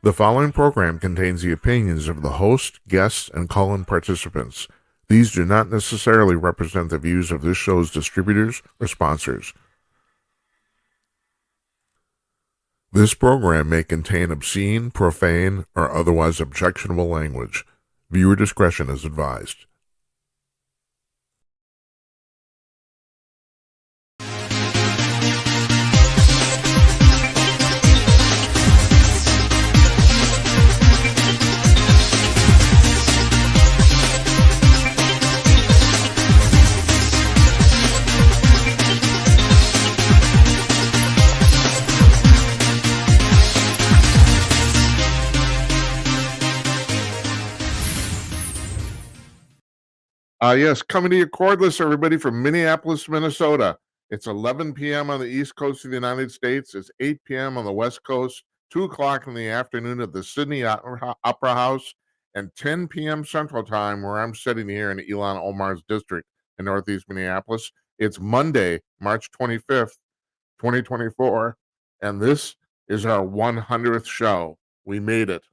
The following program contains the opinions of the host, guests, and call-in participants. These do not necessarily represent the views of this show's distributors or sponsors. This program may contain obscene, profane, or otherwise objectionable language. Viewer discretion is advised. Yes, coming to you cordless, everybody, from Minneapolis, Minnesota. It's 11 p.m. on the East Coast of the United States. It's 8 p.m. on the West Coast, 2 o'clock in the afternoon at the Sydney Opera House, and 10 p.m. Central Time, where I'm sitting here in Elon Omar's district in Northeast Minneapolis. It's Monday, March 25th, 2024, and this is our 100th show. We made it.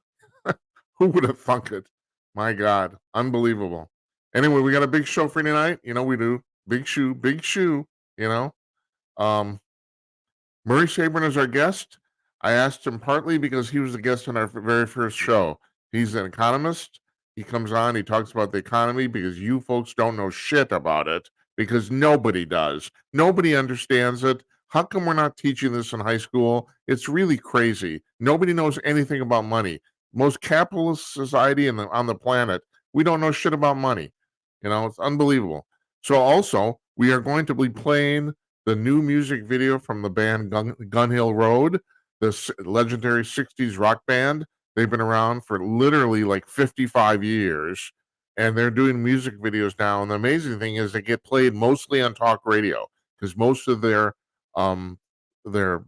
Who would have thunk it? My God, unbelievable. Anyway, we got a big show for you tonight. You know we do. Big shoe, you know. Murray Sabrin is our guest. I asked him partly because he was a guest on our very first show. He's an economist. He comes on, he talks about the economy because you folks don't know shit about it, because nobody does. Nobody understands it. How come we're not teaching this in high school? It's really crazy. Nobody knows anything about money. Most capitalist society on the planet, we don't know shit about money. You know, it's unbelievable. So also, we are going to be playing the new music video from the band Gun Hill Road, this legendary 60s rock band. They've been around for literally like 55 years, and they're doing music videos now. And the amazing thing is they get played mostly on talk radio because most of their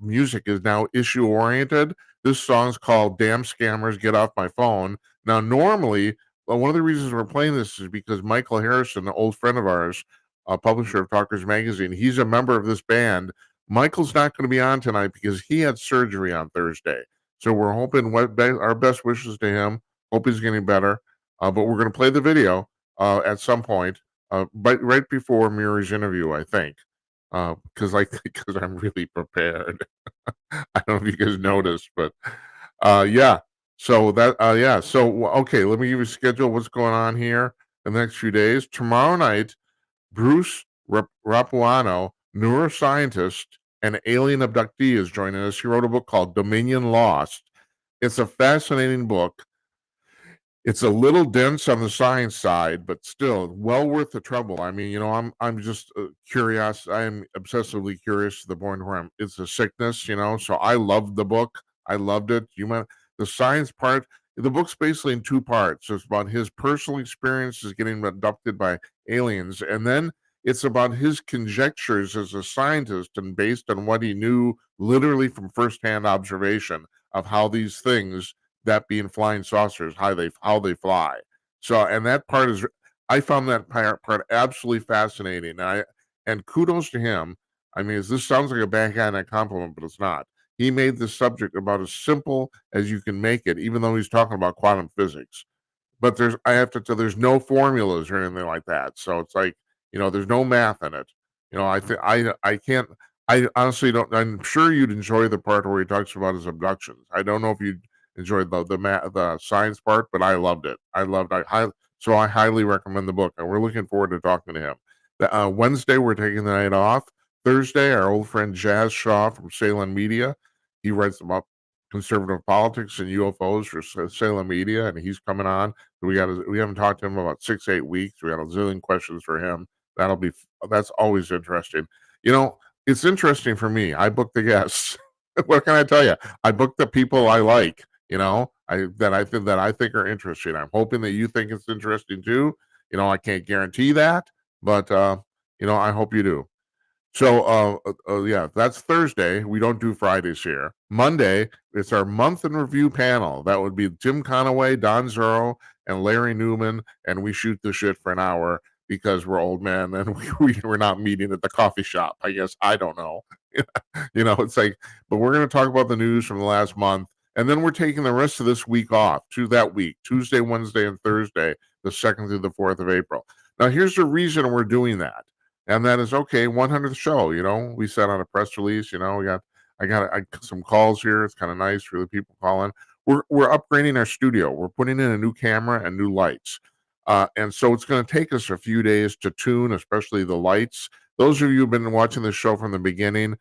music is now issue-oriented. This song's called Damn Scammers, Get Off My Phone. Now, normally, one of the reasons we're playing this is because Michael Harrison, an old friend of ours, a publisher of Talkers Magazine, he's a member of this band. Michael's not going to be on tonight because he had surgery on Thursday. So we're hoping our best wishes to him. Hope he's getting better. But we're going to play the video at some point, right before Murray's interview, I think, because I'm really prepared. I don't know if you guys noticed, but yeah. So okay, let me give you a schedule. What's going on here the next few days? Tomorrow night, Bruce Rapuano, neuroscientist and alien abductee, is joining us. He wrote a book called Dominion Lost. It's a fascinating book. It's a little dense on the science side, but still well worth the trouble. I mean, you know, I'm just curious. I'm obsessively curious to the point where it's a sickness, you know. So I loved the book. I loved it. The science part. The book's basically in two parts. It's about his personal experiences getting abducted by aliens, and then it's about his conjectures as a scientist and based on what he knew literally from firsthand observation of how these things, that being flying saucers, how they fly. So, and that part I found that part absolutely fascinating. And kudos to him. I mean, this sounds like a backhanded compliment, but it's not. He made the subject about as simple as you can make it, even though he's talking about quantum physics. But there's no formulas or anything like that. So it's like, you know, there's no math in it. You know, I honestly don't. I'm sure you'd enjoy the part where he talks about his abductions. I don't know if you'd enjoy the science part, but I loved it. So I highly recommend the book, and we're looking forward to talking to him. Wednesday, we're taking the night off. Thursday, our old friend Jazz Shaw from Salem Media, he writes about conservative politics and UFOs for Salem Media, and he's coming on. We haven't talked to him in about 6-8 weeks. We got a zillion questions for him. That's always interesting. You know, it's interesting for me. I book the guests. What can I tell you? I book the people I like. You know, that I think are interesting. I'm hoping that you think it's interesting too. You know, I can't guarantee that, but you know, I hope you do. So, yeah, that's Thursday. We don't do Fridays here. Monday, it's our month in review panel. That would be Tim Conaway, Don Zero, and Larry Newman, and we shoot the shit for an hour because we're old men and we're not meeting at the coffee shop. I guess I don't know. You know, it's like, but we're going to talk about the news from the last month, And then we're taking the rest of this week off to that week, Tuesday, Wednesday, and Thursday, the 2nd through the 4th of April. Now, here's the reason we're doing that. And that is, okay, 100th show, we sent out a press release, I got some calls here. It's kind of nice for the people calling. We're upgrading our studio. We're putting in a new camera and new lights. And so it's going to take us a few days to tune, especially the lights. Those of you who've been watching the show from the beginning,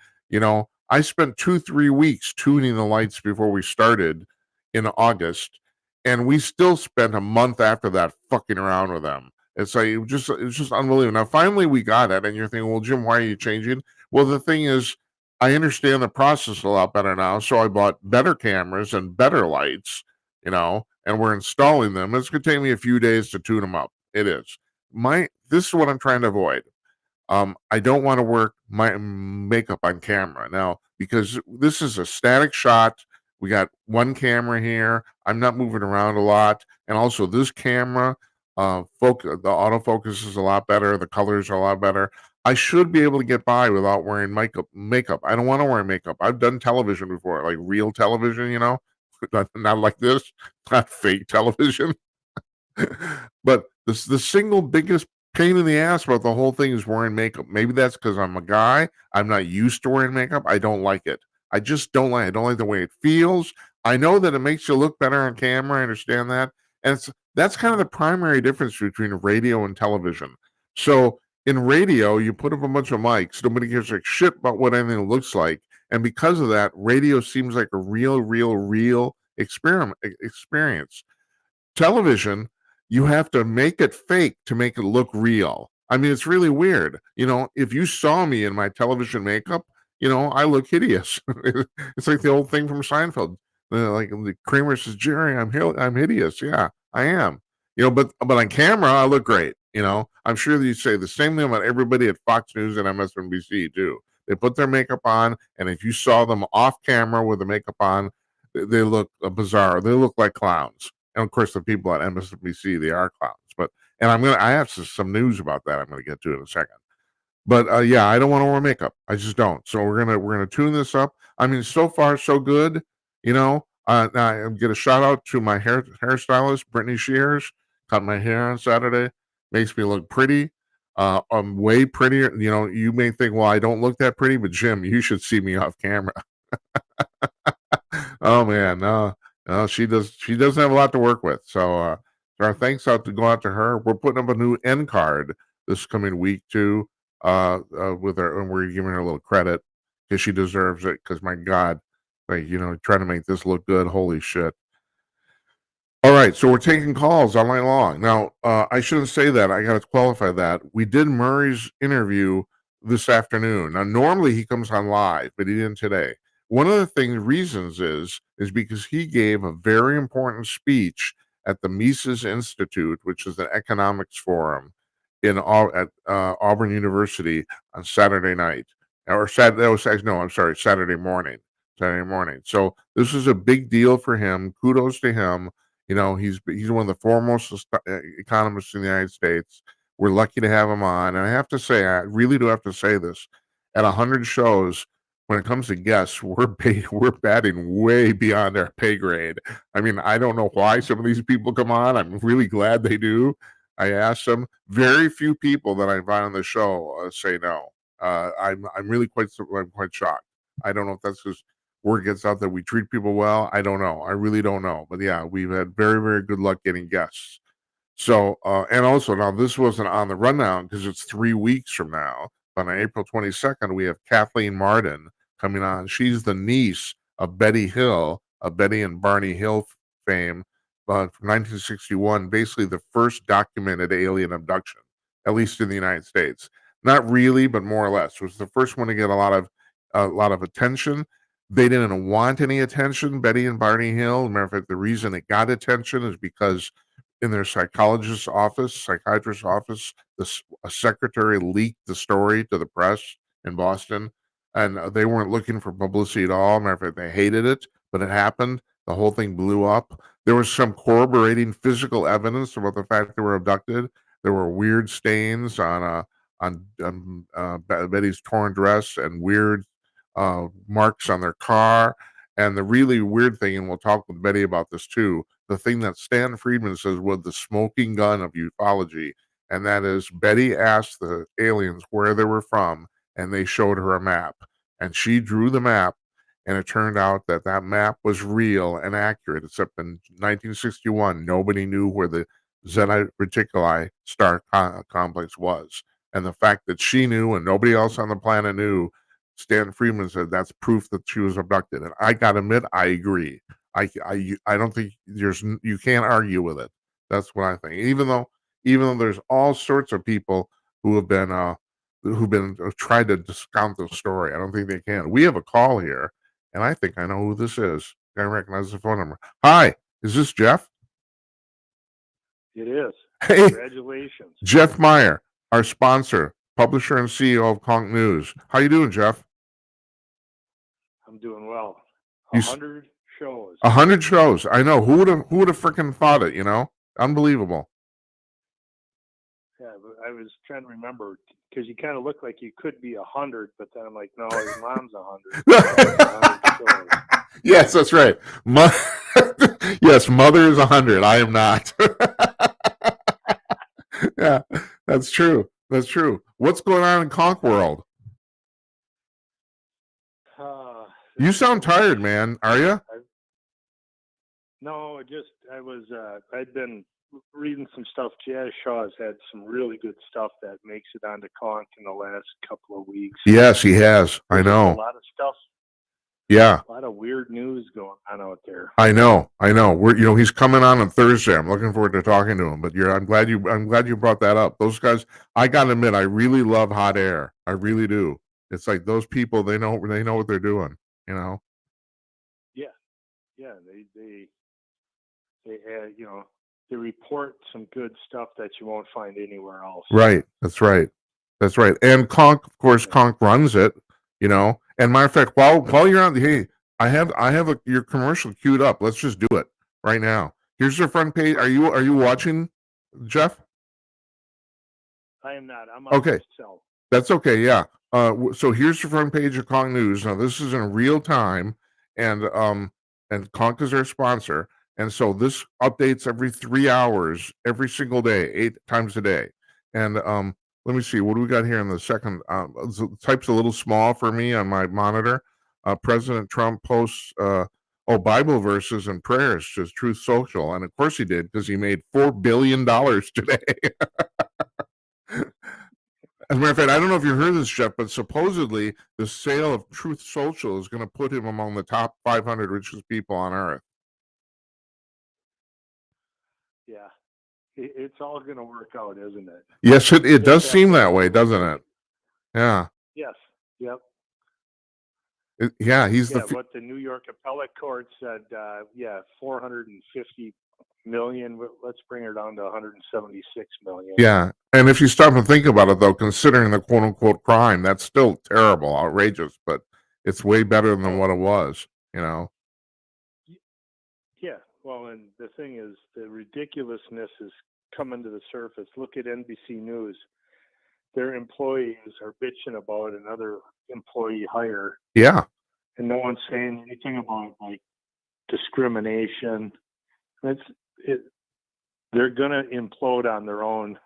I spent 2-3 weeks tuning the lights before we started in August, and we still spent a month after that fucking around with them. It's like it was just unbelievable. Now finally we got it, and you're thinking, well, Jim, why are you changing? Well, the thing is, I understand the process a lot better now, so I bought better cameras and better lights, and we're installing them. It's going to take me a few days to tune them up. It is. This is what I'm trying to avoid. I don't want to work my makeup on camera now because this is a static shot. We got one camera here. I'm not moving around a lot. And also this camera, the autofocus is a lot better. The colors are a lot better. I should be able to get by without wearing makeup. I don't want to wear makeup. I've done television before, like real television, not like this, not fake television. But the single biggest pain in the ass about the whole thing is wearing makeup. Maybe that's because I'm a guy. I'm not used to wearing makeup. I don't like it. I just don't like it. I don't like the way it feels. I know that it makes you look better on camera. I understand that. And that's kind of the primary difference between radio and television. So in radio, you put up a bunch of mics. Nobody gives a shit about what anything looks like. And because of that, radio seems like a real experience. Television, you have to make it fake to make it look real. I mean, it's really weird. If you saw me in my television makeup, I look hideous. It's like the old thing from Seinfeld. Like the Kramer says, Jerry, I'm hideous. Yeah, I am. But on camera, I look great. I'm sure that you say the same thing about everybody at Fox News and MSNBC too. They put their makeup on, and if you saw them off camera with the makeup on, they look bizarre. They look like clowns. And of course, the people at MSNBC, they are clowns. And I have some news about that. I'm gonna get to in a second. But yeah, I don't want to wear makeup. I just don't. So we're gonna tune this up. I mean, so far so good. I get a shout out to my hairstylist, Brittany Shears. Cut my hair on Saturday. Makes me look pretty. I'm way prettier. You may think, well, I don't look that pretty, but Jim, you should see me off camera. Oh man, no, she doesn't have a lot to work with. So our thanks go out to her. We're putting up a new end card this coming week too, with her, and we're giving her a little credit because she deserves it. Because my God, like trying to make this look good. Holy shit. All right, so we're taking calls all night long. Now, I shouldn't say that. I got to qualify that. We did Murray's interview this afternoon. Now, normally he comes on live, but he didn't today. One of the reasons is because he gave a very important speech at the Mises Institute, which is an economics forum at Auburn University on Saturday night, or Saturday. No, I'm sorry, Saturday morning. Saturday morning. So this is a big deal for him. Kudos to him. He's one of the foremost economists in the United States. We're lucky to have him on. And I have to say, I really do have to say this. At 100 shows, when it comes to guests, we're batting way beyond our pay grade. I mean, I don't know why some of these people come on. I'm really glad they do. I asked them. Very few people that I invite on the show say no. I'm quite shocked. I don't know if that's just word gets out that we treat people well. I don't know. I really don't know. But yeah, we've had very, very good luck getting guests. So, and also now this wasn't on the rundown because it's 3 weeks from now. But on April 22nd, we have Kathleen Martin coming on. She's the niece of Betty Hill, of Betty and Barney Hill fame, from 1961, basically the first documented alien abduction, at least in the United States. Not really, but more or less. It was the first one to get a lot of attention. They didn't want any attention, Betty and Barney Hill. As a matter of fact, the reason it got attention is because in their psychiatrist's office, a secretary leaked the story to the press in Boston, and they weren't looking for publicity at all. Matter of fact, they hated it, but it happened. The whole thing blew up. There was some corroborating physical evidence about the fact they were abducted. There were weird stains on Betty's torn dress and weird marks on their car. And the really weird thing, and we'll talk with Betty about this too, the thing that Stan Friedman says was the smoking gun of ufology, and that is Betty asked the aliens where they were from, and they showed her a map, and she drew the map, and it turned out that that map was real and accurate, except in 1961, nobody knew where the Zeta Reticuli star complex was. And the fact that she knew and nobody else on the planet knew, Stan Friedman said that's proof that she was abducted. And I gotta admit, I agree. I don't think you can't argue with it. That's what I think. Even though there's all sorts of people who have been tried to discount the story, I don't think they can. We have a call here, and I think I know who this is. I recognize the phone number. Hi, is this Jeff? It is. Hey, congratulations, Jeff Meyer, our sponsor, publisher and CEO of Conk News. How you doing, Jeff? I'm doing well. 100 shows. 100 shows. I know. Who would have freaking thought it? Unbelievable. Yeah, but I was trying to remember because you kind of look like you could be 100, but then I'm like, no, his mom's 100. Yes, that's right. Yes, mother is 100. I am not. Yeah, that's true. That's true. What's going on in Conk world? You sound tired, man. Are you? No, I'd been reading some stuff. Jazz Shaw's had some really good stuff that makes it onto Conk in the last couple of weeks. Yes, he has. I know. A lot of stuff. Yeah. A lot of weird news going on out there. I know. He's coming on Thursday. I'm looking forward to talking to him. But I'm glad you brought that up. Those guys, I gotta admit, I really love Hot Air. I really do. It's like those people, they know what they're doing, Yeah. They report some good stuff that you won't find anywhere else. Right. That's right. And Conk, of course, Conk runs it, And matter of fact, while you're on hey, I have your commercial queued up. Let's just do it right now. Here's the front page. Are you watching, Jeff? I am not. I'm on okay. Myself. That's okay. Yeah. So here's the front page of Conk News. Now this is in real time, and Conk is our sponsor, and so this updates every 3 hours, every single day, 8 times a day. And let me see, what do we got here in the second? The type's a little small for me on my monitor. President Trump posts Bible verses and prayers to Truth Social, and of course he did because he made $4 billion today. As a matter of fact, I don't know if you heard this, Jeff, but supposedly the sale of Truth Social is going to put him among the top 500 richest people on Earth. Yeah, it's all going to work out, isn't it? Yes, it does seem that way, doesn't it? Yeah. Yes. Yep. What the New York Appellate Court said, 450 million. Let's bring her down to 176 million. Yeah. And if you stop and think about it, though, considering the quote unquote crime, that's still terrible, outrageous, but it's way better than what it was, Yeah. Well, and the thing is, the ridiculousness is coming to the surface. Look at NBC News. Their employees are bitching about another employee hire. Yeah. And no one's saying anything about like discrimination. They're going to implode on their own,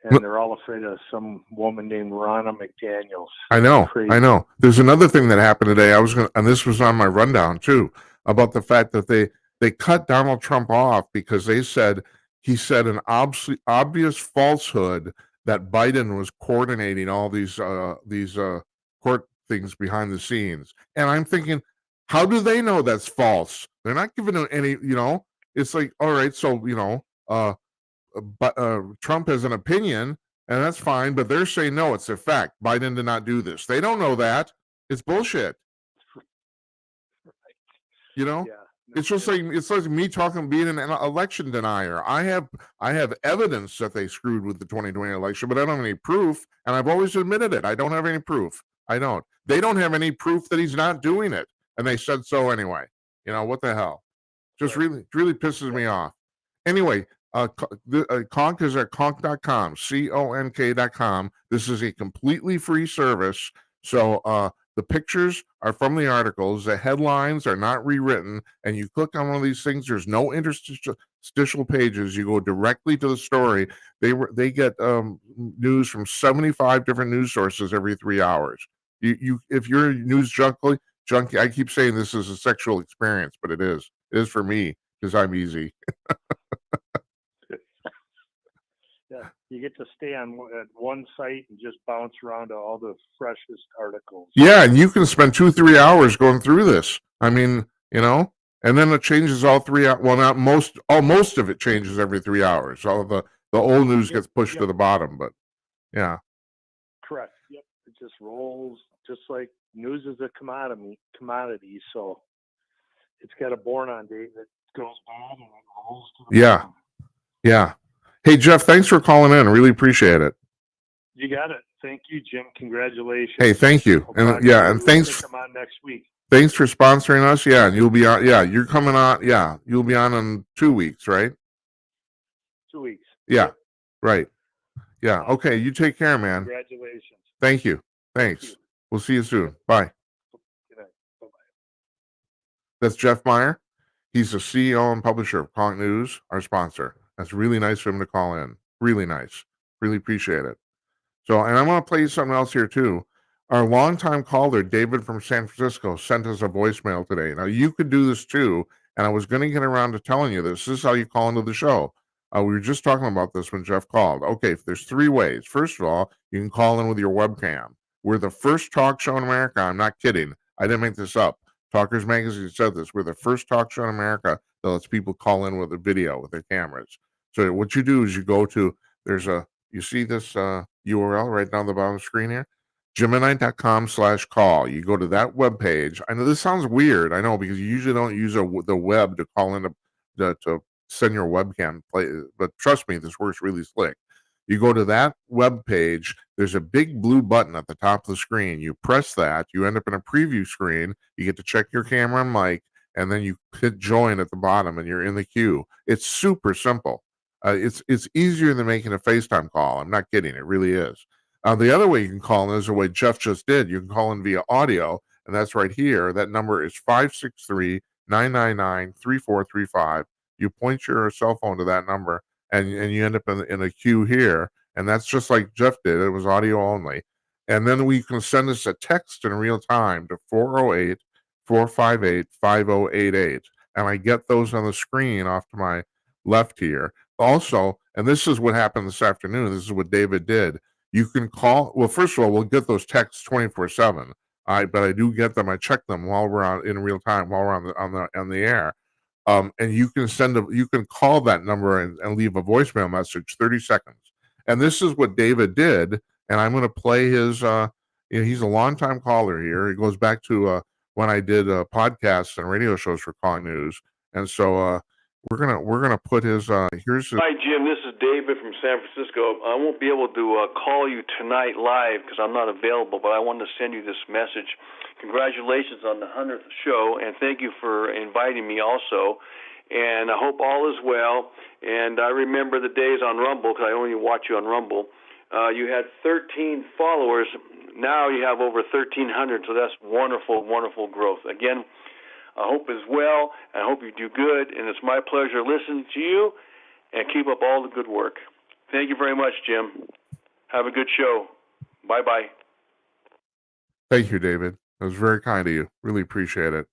and they're all afraid of some woman named Ronna McDaniels. I know. There's another thing that happened today. And this was on my rundown too, about the fact that they cut Donald Trump off because he said an obvious falsehood that Biden was coordinating all these court things behind the scenes. And I'm thinking, how do they know that's false? They're not giving them any, it's like, all right, so, but Trump has an opinion, and that's fine, but they're saying, no, it's a fact. Biden did not do this. They don't know that. It's bullshit. Yeah. It's just like me being an election denier. I have evidence that they screwed with the 2020 election, but I don't have any proof, and I've always admitted it. I don't have any proof. I don't. They don't have any proof that he's not doing it, and they said so anyway. What the hell? Just really pisses me off. Anyway, Conk is at conk.com, CONK.com. This is a completely free service. So The pictures are from the articles. The headlines are not rewritten. And you click on one of these things, there's no interstitial pages. You go directly to the story. They get news from 75 different news sources every 3 hours. If you're a news junkie, I keep saying this is a sexual experience, but it is. It is for me because I'm easy. Yeah, you get to stay on at one site and just bounce around to all the freshest articles. Yeah, and you can spend 2-3 hours going through this. I mean, and then it changes all 3 hours. Well, not most of it changes every 3 hours. All the old news gets pushed to the bottom, but yeah. Correct. Yep. It just rolls just like news is a commodity. So it's got a born on date that goes bad and it rolls to the bottom. Yeah. Hey, Jeff, thanks for calling in. I really appreciate it. You got it. Thank you, Jim. Congratulations. Hey, thank you. And thanks. Come on next week. Thanks for sponsoring us. Yeah, and you'll be on. Yeah, you're coming on. Yeah, you'll be on in 2 weeks, right? 2 weeks. Yeah, right. Yeah. Okay. You take care, man. Congratulations. Thank you. Thanks. Thank you. We'll see you soon. Bye. Good night. Bye-bye. That's Jeff Meyer. He's the CEO and publisher of Conk News, our sponsor. That's really nice for him to call in. Really nice. Really appreciate it. So, and I want to play you something else here too. Our longtime caller, David from San Francisco, sent us a voicemail today. Now, you could do this too, and I was going to get around to telling you this. This is how you call into the show. We were just talking about this when Jeff called. Okay, there's 3 ways. First of all, you can call in with your webcam. We're the first talk show in America. I'm not kidding. I didn't make this up. Talkers Magazine said this. We're the first talk show in America that lets people call in with a video with their cameras. So what you do is you go to, you see this URL right down the bottom of the screen here? Gemini.com/call. You go to that web page. I know this sounds weird. I know, because you usually don't use the web to call in to send your webcam play. But trust me, this works really slick. You go to that web page. There's a big blue button at the top of the screen. You press that. You end up in a preview screen. You get to check your camera and mic, and then you hit join at the bottom, and you're in the queue. It's super simple. It's easier than making a FaceTime call. I'm not kidding. It really is. The other way you can call in is the way Jeff just did. You can call in via audio, and that's right here. That number is 563-999-3435. You point your cell phone to that number, and you end up in a queue here, and that's just like Jeff did. It was audio only. And then we can send us a text in real time to 408-458-5088. And I get those on the screen off to my left here. Also, and this is what happened this afternoon. This is what David did. You can call. Well, first of all, we'll get those texts 24/7. But I do get them. I check them while we're in real time, while we're on the air. And you can call that number and leave a voicemail message, 30 seconds. And this is what David did. And I'm going to play his. He's a longtime caller here. It goes back to when I did podcasts and radio shows for Conk News. And so we're gonna put his. Here's his. Hi, Jim. This is David from San Francisco. I won't be able to call you tonight live because I'm not available, but I wanted to send you this message. Congratulations on the 100th show, and thank you for inviting me also. And I hope all is well. And I remember the days on Rumble, because I only watch you on Rumble. You had 13 followers. Now you have over 1,300, so that's wonderful, wonderful growth. Again, I hope as well. I hope you do good, and it's my pleasure listening to you, and keep up all the good work. Thank you very much, Jim. Have a good show. Bye-bye. Thank you, David. That was very kind of you. Really appreciate it.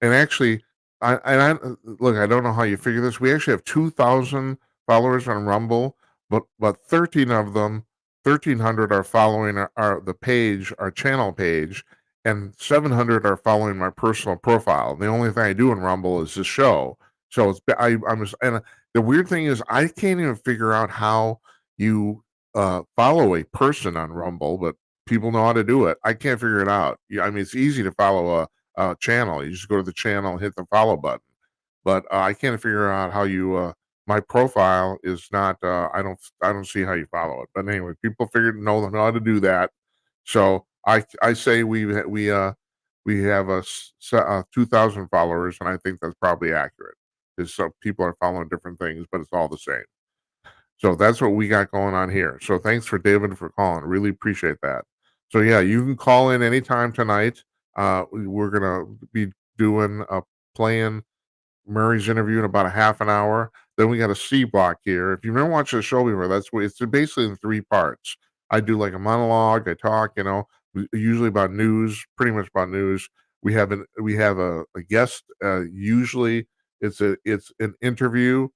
And actually, I look, I don't know how you figure this. We actually have 2,000 followers on Rumble, but 13 of them, 1,300 are following the page, our channel page, and 700 are following my personal profile. The only thing I do in Rumble is this show. So and the weird thing is I can't even figure out how you follow a person on Rumble, but people know how to do it. I can't figure it out. I mean, it's easy to follow a channel. You just go to the channel and hit the follow button. But I can't figure out how you. My profile is not. I don't see how you follow it. But anyway, people know how to do that. So I say we have 2,000 followers, and I think that's probably accurate. Because some people are following different things, but it's all the same. So that's what we got going on here. So thanks for David for calling. Really appreciate that. So yeah, you can call in anytime tonight. We're gonna be playing Murray's interview in about a half an hour. Then we got a C block here. If you've never watched the show before, that's what it's basically in 3 parts. I do like a monologue. I talk, usually about news, pretty much about news. We have a guest. Usually, it's an interview.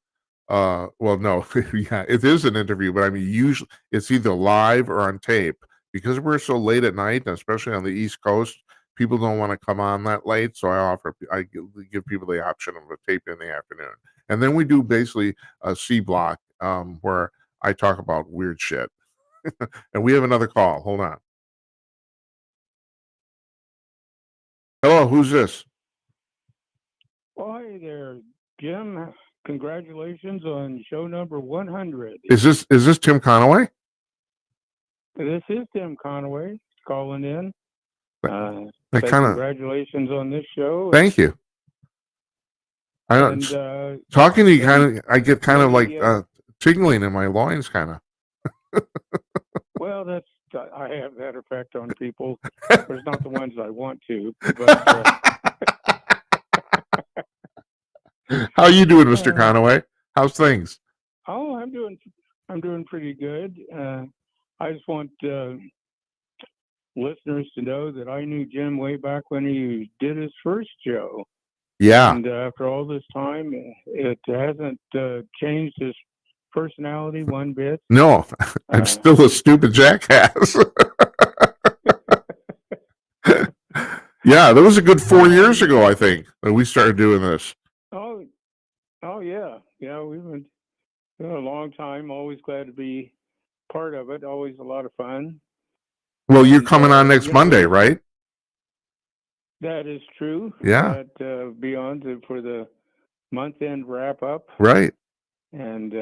Well, no, yeah, it is an interview, but I mean, usually it's either live or on tape because we're so late at night, and especially on the East Coast. People don't want to come on that late, so I give people the option of a tape in the afternoon, and then we do basically a C block where I talk about weird shit. And we have another call. Hold on. Hello, who's this? Well, hi there, Jim. Congratulations on show number 100. Is this Tim Conaway? This is Tim Conaway calling in. That kind of. Congratulations on this show. Thank you. I don't. Talking to you I get kind of like tingling in my loins, kind of. Well, I have that effect on people. There's not the ones I want to, but. How are you doing, Mr. Conaway? How's things? Oh, I'm doing pretty good. I just want listeners to know that I knew Jim way back when he did his first show. Yeah. And after all this time, it hasn't changed his personality one bit. No, I'm still a stupid jackass. Yeah, that was a good 4 years ago, I think, that we started doing this. Oh yeah. We've been a long time. Always glad to be part of it. Always a lot of fun. Well, you're coming on next Monday, right? That is true. Yeah. Beyond for the month end wrap up. Right. And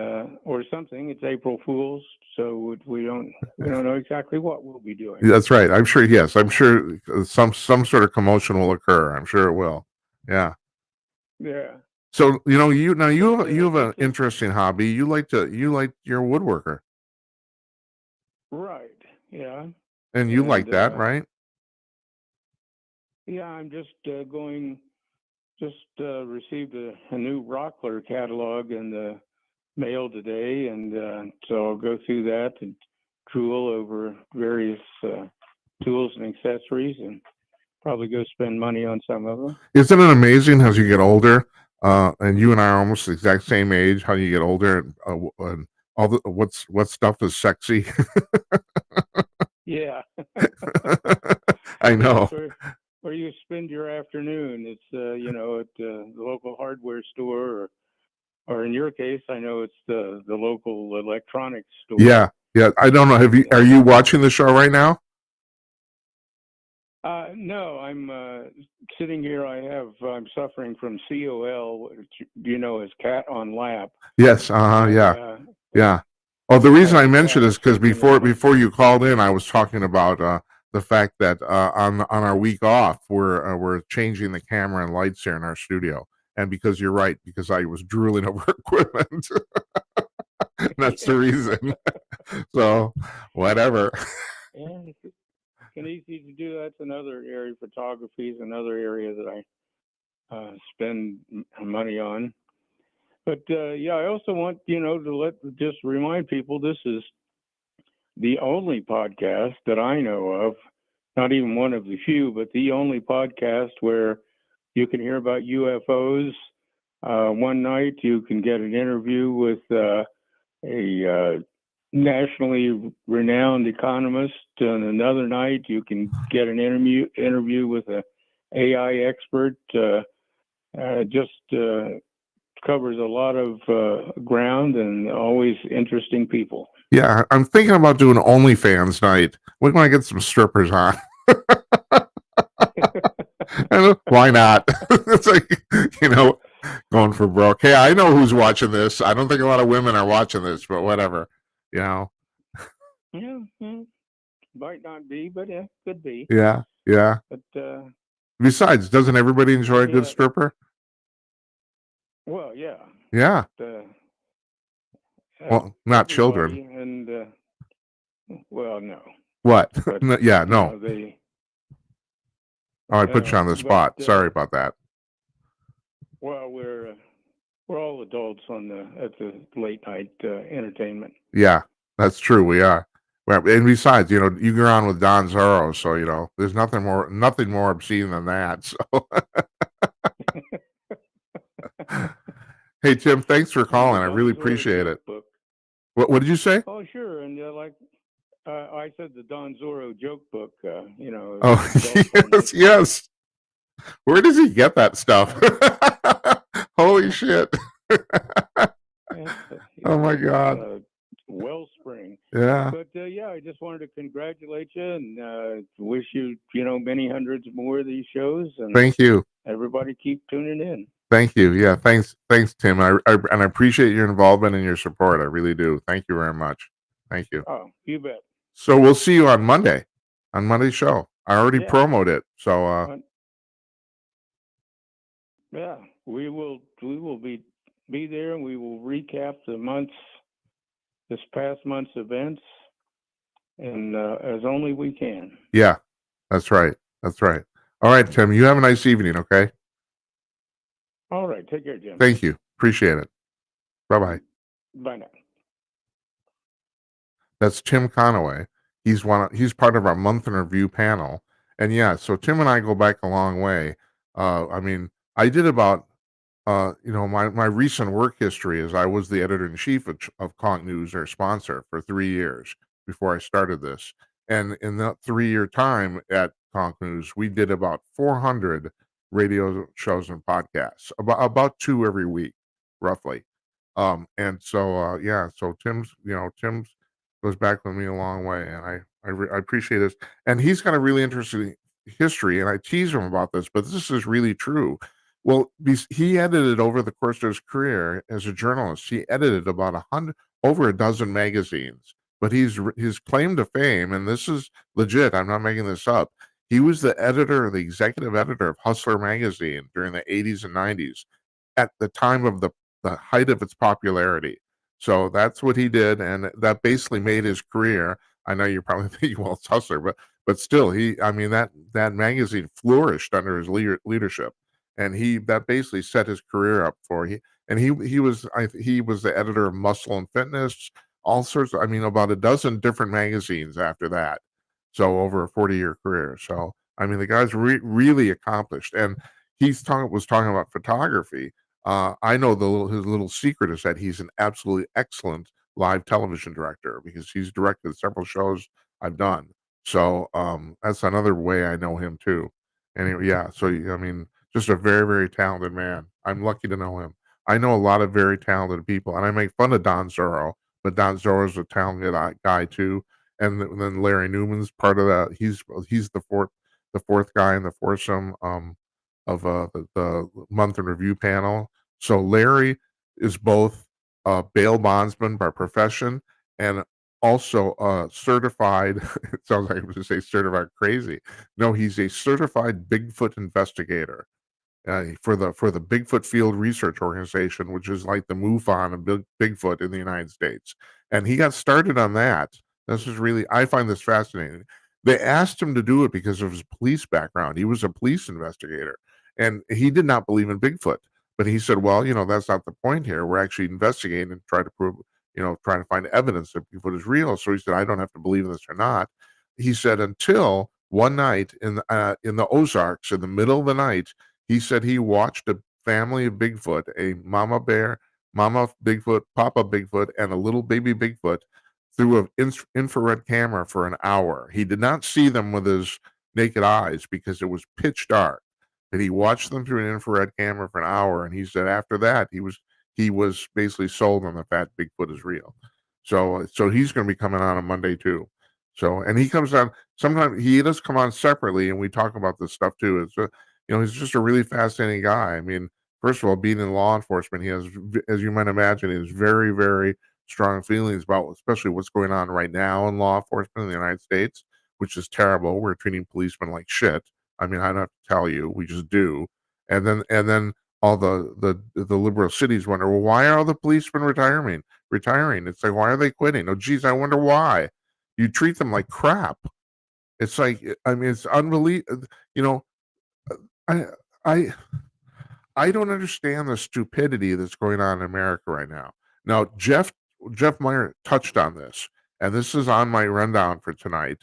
or something. It's April Fool's, so we don't know exactly what we'll be doing. That's right. I'm sure. Yes, I'm sure some sort of commotion will occur. I'm sure it will. Yeah. Yeah. So you have an interesting hobby. You like you're a woodworker. Right. Yeah. And you like that, right? Yeah, I'm just received a new Rockler catalog in the mail today, and so I'll go through that and drool over various tools and accessories, and probably go spend money on some of them. Isn't it amazing as you get older? And you and I are almost the exact same age. How you get older, and all what stuff is sexy. Yeah. I know. Where you spend your afternoon, it's at the local hardware store, or in your case, I know it's the local electronics store. Yeah. I don't know. Are you watching the show right now? No, I'm sitting here. I'm suffering from COL, which is cat on lap. Yes. Yeah. Well, the reason I mentioned is because before you called in, I was talking about the fact that on our week off, we're changing the camera and lights here in our studio, and because you're right, because I was drooling over equipment. That's the reason. So, whatever. Yeah, it's easy to do. That's another area. Photography is another area that I spend money on. But I also want to just remind people this is the only podcast that I know of, not even one of the few, but the only podcast where you can hear about UFOs. One night you can get an interview with a nationally renowned economist, and another night you can get an interview with a AI expert. Just covers a lot of ground and always interesting people. Yeah, I'm thinking about doing OnlyFans night. When I get some strippers on? Why not? It's like, going for broke. Hey, I know who's watching this. I don't think a lot of women are watching this, but whatever. Yeah, might not be, but yeah, could be. Yeah. But besides, doesn't everybody enjoy a good stripper? Well, yeah. Yeah. Well, not children. And well, no. What? But No, yeah, you no. know, they. Oh, I put you on the spot. But Sorry about that. well, we're all adults at the late night entertainment. Yeah, that's true. We are. Well, and besides, you go on with Don Zorro, so there's nothing more obscene than that. So, hey Tim, thanks for And the calling. I Don really Zorro appreciate joke it. book. What did you say? Oh, sure, and like I said, the Don Zorro joke book. Oh, adult friendly. yes, yes. Where does he get that stuff? Holy shit! Oh my God. Wellspring. Yeah. But yeah, I just wanted to congratulate you and wish you, many hundreds more of these shows, and Thank you. everybody keep tuning in. Thank you. Yeah. Thanks, Tim. And I appreciate your involvement and your support. I really do. Thank you very much. Thank you. Oh, you bet. So we'll see you on Monday, on Monday's show. I already Yeah. promoted it. So yeah, we will be there, and we will recap this past month's events, and as only we can. yeah, that's right. That's right. All right, Tim. You have a nice evening. Okay. All right, take care, Jim. Thank you. Appreciate it. Bye bye. Bye now. That's Tim Conaway. He's part of our month in review panel. And yeah, so Tim and I go back a long way. I mean, I did about my recent work history is I was the editor in chief of Conch News, their sponsor, for 3 years before I started this. And in that 3-year time at Conch News, we did about 400 radio shows and podcasts, about 2 every week, roughly. And so so Tim's goes back with me a long way, and I appreciate this. And he's got a really interesting history, and I tease him about this, but this is really true. Well, he edited over the course of his career as a journalist. He edited about over a dozen magazines. But his claim to fame, and this is legit. I'm not making this up. He was the executive editor of Hustler magazine during the 80s and 90s, at the time of the height of its popularity. So that's what he did, and that basically made his career. I know you're probably thinking, well, it's Hustler, but still, that magazine flourished under his leadership, and that basically set his career up for he was the editor of Muscle and Fitness, all sorts of, about a dozen different magazines after that. So over a 40-year career. So the guy's really accomplished, and was talking about photography. I know his little secret is that he's an absolutely excellent live television director, because he's directed several shows I've done. So that's another way I know him too. Anyway, yeah. So just a very, very talented man. I'm lucky to know him. I know a lot of very talented people, and I make fun of Don Zorro, but Don Zorro's a talented guy too. And then Larry Newman's part of that. He's the fourth guy in the foursome of the month in review panel. So Larry is both a bail bondsman by profession and also a certified. It sounds like I'm going to say certified crazy. No, he's a certified Bigfoot investigator for the Bigfoot Field Research Organization, which is like the MUFON of Bigfoot in the United States. And he got started on that. I find this fascinating. They asked him to do it because of his police background. He was a police investigator, and he did not believe in Bigfoot. But he said, well, that's not the point here. We're actually investigating and trying to find evidence that Bigfoot is real. So he said, I don't have to believe this or not. He said, until one night in the Ozarks, in the middle of the night, he said he watched a family of Bigfoot, a mama bear, mama Bigfoot, papa Bigfoot, and a little baby Bigfoot, through an infrared camera for an hour. He did not see them with his naked eyes because it was pitch dark. And he watched them through an infrared camera for an hour, and he said after that he was basically sold on the fact Bigfoot is real. So he's going to be coming on Monday too. So, and he comes on sometimes. He does come on separately, and we talk about this stuff too. It's he's just a really fascinating guy. First of all, being in law enforcement, he has, as you might imagine, he has very, very strong feelings about especially what's going on right now in law enforcement in the United States, which is terrible. We're treating policemen like shit. I don't have to tell you, we just do. And then all the liberal cities wonder, well, why are all the policemen retiring? It's like, why are they quitting? Oh, geez, I wonder why. you treat them like crap. It's like, I mean, it's unbelievable. You know, I I I don't understand the stupidity that's going on in America right now. Now, Jeff Meyer touched on this, and this is on my rundown for tonight.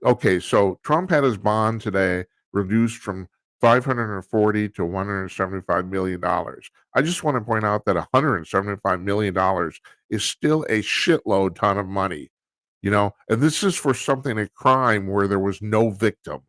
Okay, so Trump had his bond today reduced from 540 to 175 million dollars. I just want to point out that 175 million dollars is still a shitload ton of money, you know, and this is for something, a crime where there was no victim.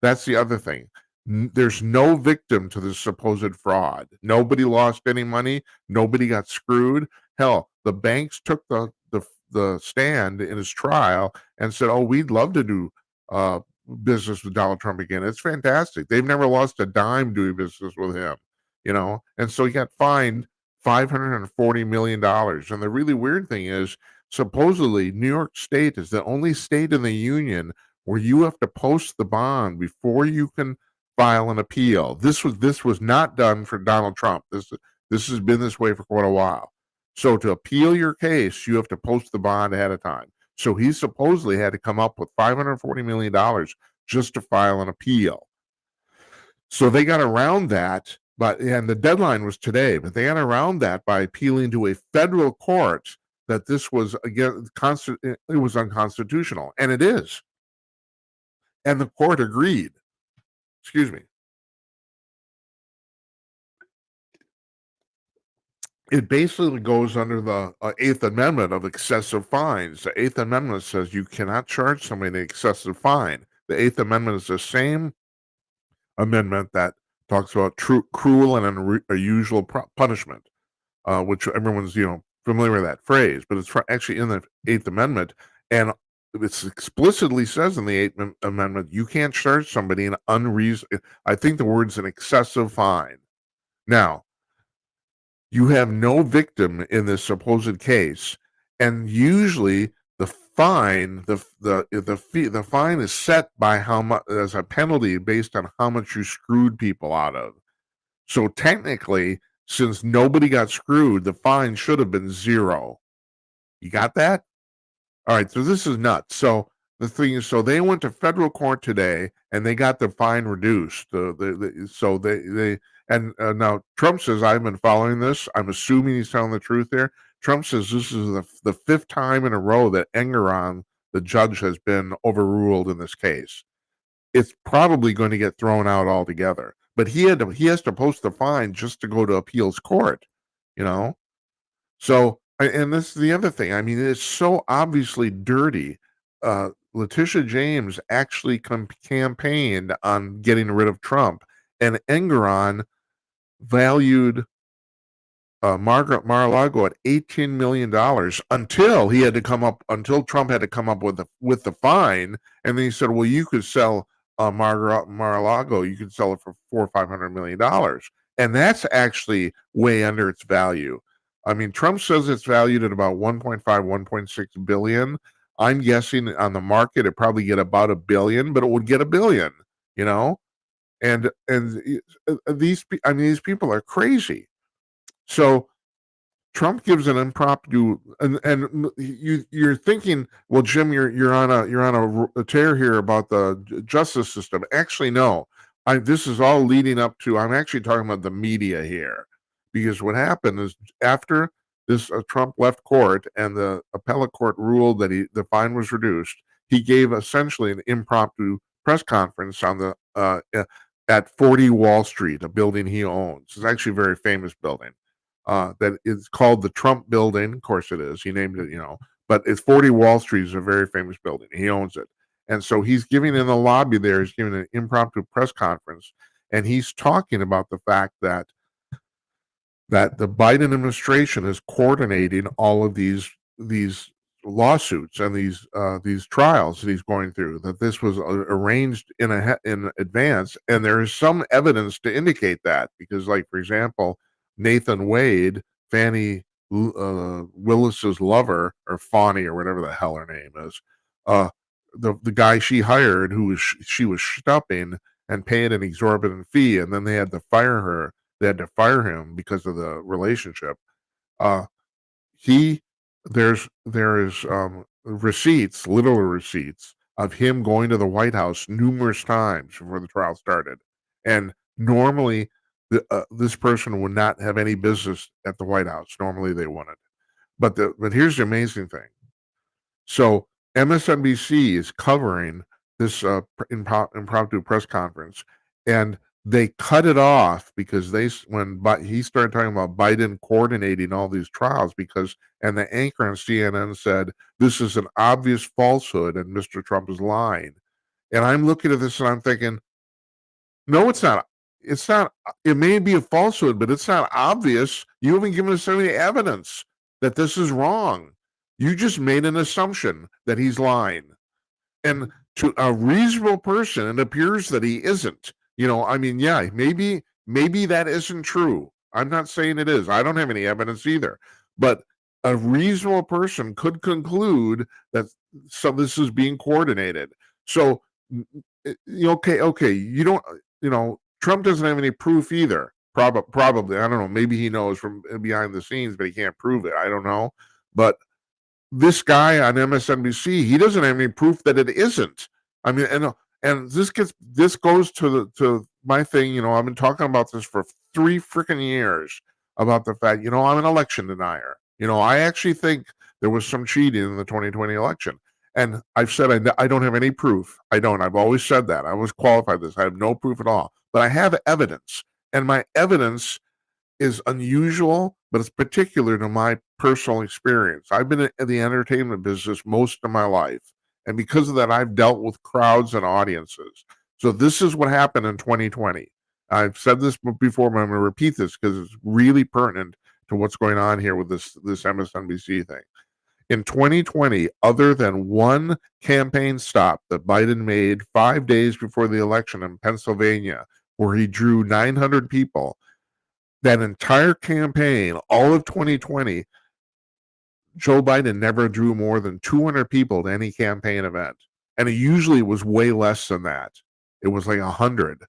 That's the other thing. There's no victim to this supposed fraud. Nobody lost any money. Nobody got screwed. Hell, the banks took the stand in his trial and said, "Oh, we'd love to do uh, business with Donald Trump again. It's fantastic. They've never lost a dime doing business with him, you know." And so he got fined $540 million. And the really weird thing is, supposedly, New York State is the only state in the union where you have to post the bond before you can file an appeal. This was not done for Donald Trump. This has been this way for quite a while. So to appeal your case, you have to post the bond ahead of time. So he supposedly had to come up with $540 million just to file an appeal. So they got around that, and the deadline was today, but they got around that by appealing to a federal court that this was, again, it was unconstitutional, and it is. And the court agreed. Excuse me. It basically goes under the Eighth Amendment of excessive fines. The Eighth Amendment says you cannot charge somebody an excessive fine. The Eighth Amendment is the same amendment that talks about cruel and unusual punishment, which everyone's, you know, familiar with that phrase, but it's actually in the Eighth Amendment, and it explicitly says in the Eighth Amendment you can't charge somebody an unreasonable. I think the word's an excessive fine. Now, you have no victim in this supposed case, and usually the fine, the fine is set by how much as a penalty based on how much you screwed people out of. So technically, since nobody got screwed, the fine should have been zero. You got that? All right, so this is nuts. So the thing is, so they went to federal court today, and they got the fine reduced. So they and now Trump says, I've been following this. I'm assuming he's telling the truth there. Trump says this is the fifth time in a row that Engeron, the judge, has been overruled in this case. It's probably going to get thrown out altogether. But he has to post the fine just to go to appeals court, you know? So, and this is the other thing. I mean, it's so obviously dirty. Letitia James actually campaigned on getting rid of Trump, and Engeron valued Margaret Mar-a-Lago at $18 million until Trump had to come up with the fine, and then he said, "Well, you could sell Margaret Mar-a-Lago, you could sell it for $400-500 million," and that's actually way under its value. I mean, Trump says it's valued at about 1.6 billion. I'm guessing on the market it probably get about $1 billion, but it would get $1 billion, you know. And these people are crazy. So Trump gives an impromptu, and you're thinking, well, Jim, you're on a tear here about the justice system. Actually, no. This is all leading up to. I'm actually talking about the media here, because what happened is after this Trump left court and the appellate court ruled that the fine was reduced, he gave essentially an impromptu press conference on the at 40 Wall Street, a building he owns. It's actually a very famous building. That is called the Trump Building. Of course it is. He named it, you know, but it's 40 Wall Street is a very famous building. He owns it. And so he's giving in the lobby there, he's giving an impromptu press conference, and he's talking about the fact that the Biden administration is coordinating all of these lawsuits and these trials that he's going through, that this was arranged in advance, and there is some evidence to indicate that, because, like, for example, Nathan Wade, Fannie Willis's lover, or Fawny, or whatever the hell her name is, the guy she hired, she was stuffing and paying an exorbitant fee, and then they had to fire her. They had to fire him because of the relationship. There is receipts, literal receipts, of him going to the White House numerous times before the trial started. And normally, this person would not have any business at the White House. Normally, they wouldn't. But here's the amazing thing. So MSNBC is covering this impromptu press conference, and they cut it off because when he started talking about Biden coordinating all these trials, and the anchor on CNN said this is an obvious falsehood and Mr. Trump is lying. And I'm looking at this and I'm thinking, no, it's not. It's not. It may be a falsehood, but it's not obvious. You haven't given us any evidence that this is wrong. You just made an assumption that he's lying. And to a reasonable person, it appears that he isn't. I mean, yeah, maybe that isn't true. I'm not saying it is. I don't have any evidence either. But a reasonable person could conclude that this is being coordinated. So, okay, you don't, Trump doesn't have any proof either. Probably, I don't know. Maybe he knows from behind the scenes, but he can't prove it. I don't know. But this guy on MSNBC, he doesn't have any proof that it isn't. I mean, and this goes to my thing. I've been talking about this for 3 freaking years about the fact, I'm an election denier. I actually think there was some cheating in the 2020 election. And I've said I don't have any proof. I don't. I've always said that. I always qualified this. I have no proof at all. But I have evidence. And my evidence is unusual, but it's particular to my personal experience. I've been in the entertainment business most of my life. And because of that, I've dealt with crowds and audiences. So this is what happened in 2020. I've said this before, but I'm going to repeat this because it's really pertinent to what's going on here with this MSNBC thing. In 2020, other than one campaign stop that Biden made 5 days before the election in Pennsylvania, where he drew 900 people, that entire campaign, all of 2020, Joe Biden never drew more than 200 people to any campaign event. And it usually was way less than that. It was like 100.